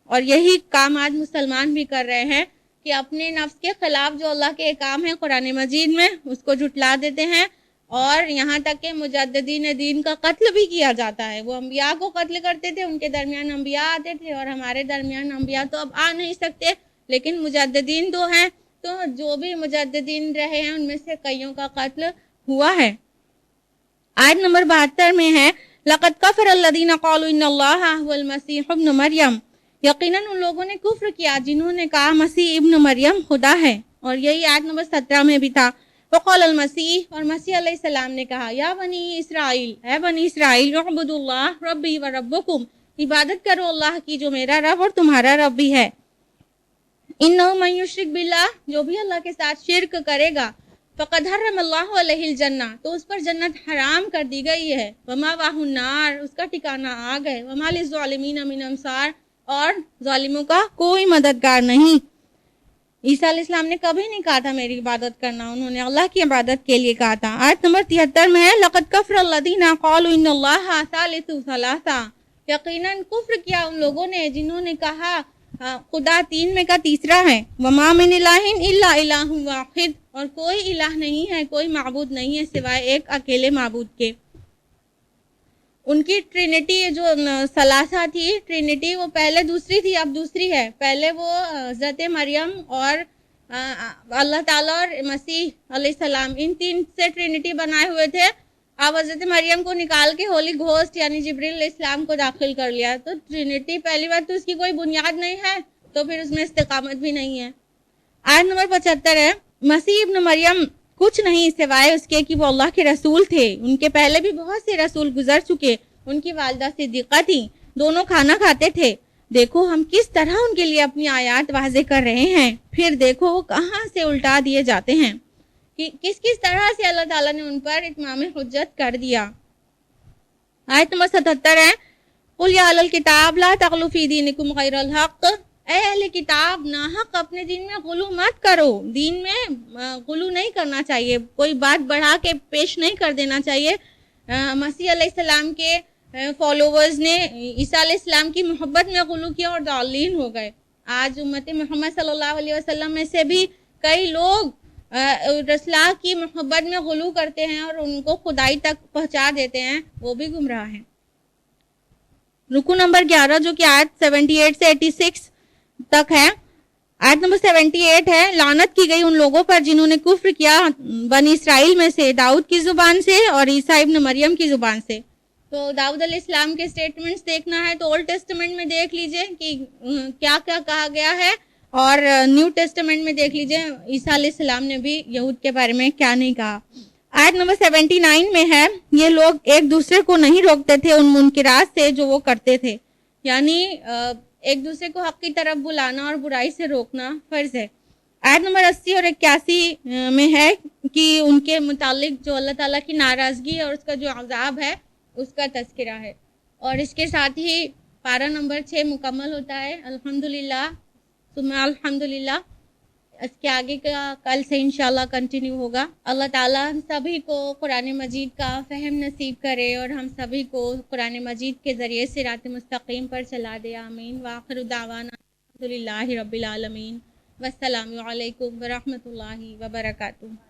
[SPEAKER 2] اور یہی کام آج مسلمان بھی کر رہے ہیں کہ اپنے نفس کے خلاف جو اللہ کے احکام ہیں قرآن مجید میں اس کو جھٹلا دیتے ہیں، اور یہاں تک کہ مجددین دین کا قتل بھی کیا جاتا ہے. وہ انبیاء کو قتل کرتے تھے، ان کے درمیان انبیاء آتے تھے، اور ہمارے درمیان انبیاء تو اب آ نہیں سکتے لیکن مجددین دو ہیں، تو جو بھی مجددین رہے ہیں ان میں سے کئیوں کا قتل ہوا ہے. آیت نمبر 72 میں ہے لَقَدْ كَفَرَ الَّذِينَ قَالُوا إِنَّ اللَّهَ هُوَ الْمَسِيحُ ابْنُ مَرْيَمَ، یقیناً ان لوگوں نے کفر کیا جنہوں نے کہا مسیح ابن مریم خدا ہے. اور یہی آیت نمبر 17 میں بھی تھا وقال المسیح، اور مسیح علیہ السلام نے کہا یا بنی اسرائیل، اے بنی اسرائیل اعبدوا اللہ ربی و ربکم، عبادت کرو اللہ کی جو میرا رب اور تمہارا رب بھی ہے. انہ من یشرک باللہ، جو بھی اللہ کے ساتھ شرک کرے گا فقد حرم اللہ علیہ الجنہ، تو اس پر جنت حرام کر دی گئی ہے، ومأواہ النار، اس کا ٹھکانہ آگ ہے، وما للظالمین من انصار، اور ظالموں کا کوئی مددگار نہیں. عیسیٰ علیہ السلام نے کبھی نہیں کہا تھا میری عبادت کرنا، انہوں نے اللہ کی عبادت کے لیے کہا تھا. آیت نمبر 73 میں ہے لَقَدْ كَفَرَ الَّذِينَ قَالُوا إِنَّ اللَّهَ ثَالِثُ ثَلَاثَةٍ، یقیناً کفر کیا ان لوگوں نے جنہوں نے کہا خدا تین میں کا تیسرا ہے. وَمَا مِنْ إِلَٰهٍ إِلَّا إِلَٰهٌ وَاحِدٌ، اور کوئی الہ نہیں ہے، کوئی معبود نہیں ہے سوائے ایک اکیلے معبود کے. ان کی ٹرینٹی جو ثلاثہ تھی، ٹرینٹی وہ پہلے دوسری تھی اب دوسری ہے. پہلے وہ حضرت مریم اور اللہ تعالیٰ اور مسیح علیہ السلام ان تین سے ٹرینٹی بنائے ہوئے تھے. اب حضرت مریم کو نکال کے ہولی گھوسٹ یعنی جبریل علیہ السلام کو داخل کر لیا. تو ٹرینٹی پہلی بات تو اس کی کوئی بنیاد نہیں ہے، تو پھر اس میں استقامت بھی نہیں ہے. آیت نمبر 75 ہے مسیح ابن مریم کچھ نہیں سوائے اس کے کہ وہ اللہ کے رسول تھے. ان کے پہلے بھی بہت سے رسول گزر چکے. ان کی والدہ صدیقہ تھیں، دونوں کھانا کھاتے تھے. دیکھو ہم کس طرح ان کے لیے اپنی آیات واضح کر رہے ہیں، پھر دیکھو وہ کہاں سے الٹا دیے جاتے ہیں کہ کس طرح سے اللہ تعالیٰ نے ان پر اتمام حجت کر دیا. آیت نمبر 77 ہے قُلْ يَا أَهْلَ الْكِتَابِ لَا تَغْلُوا فِي دِينِكُمْ غَيْرَ الْحَقِّ، اے اہل کتاب ناحق اپنے دین میں غلو مت کرو. دین میں غلو نہیں کرنا چاہیے، کوئی بات بڑھا کے پیش نہیں کر دینا چاہیے. مسیح علیہ السلام کے فالوورز نے عیسیٰ علیہ السلام کی محبت میں غلو کیا اور ضالین ہو گئے. آج امت محمد صلی اللہ علیہ وسلم میں سے بھی کئی لوگ رسول کی محبت میں غلو کرتے ہیں اور ان کو خدائی تک پہنچا دیتے ہیں، وہ بھی گمراہ ہیں. رکو نمبر 11 جو کہ آیت 78 سے 86 تک ہے. آیت نمبر 78 ہے لعنت کی گئی ان لوگوں پر جنہوں نے کفر کیا بنی اسرائیل میں سے داؤد کی زبان سے اور عیسیٰ ابن مریم کی زبان سے. تو داؤد علیہ السلام کے سٹیٹمنٹس دیکھنا ہے تو اولڈ ٹیسٹمنٹ میں دیکھ لیجئے کہ کیا کیا کہا گیا ہے، اور نیو ٹیسٹمنٹ میں دیکھ لیجئے عیسیٰ علیہ السلام نے بھی یہود کے بارے میں کیا نہیں کہا. آیت نمبر 79 میں ہے یہ لوگ ایک دوسرے کو نہیں روکتے تھے ان منکرات سے جو وہ کرتے تھے، یعنی ایک دوسرے کو حق کی طرف بلانا اور برائی سے روکنا فرض ہے. آیت نمبر 80 اور 81 میں ہے کہ ان کے متعلق جو اللہ تعالیٰ کی ناراضگی اور اس کا جو عذاب ہے اس کا تذکرہ ہے. اور اس کے ساتھ ہی پارہ نمبر 6 مکمل ہوتا ہے. الحمدللہ ثم الحمدللہ. اس کے آگے کا کل سے انشاءاللہ کنٹینیو ہوگا. اللہ تعالیٰ ہم سبھی کو قرآن مجید کا فہم نصیب کرے اور ہم سبھی کو قرآن مجید کے ذریعے صراط مستقیم پر چلا دے. آمین. وآخر دعوانا الحمدللہ رب العالمین. والسلام علیکم ورحمۃ اللہ وبرکاتہ.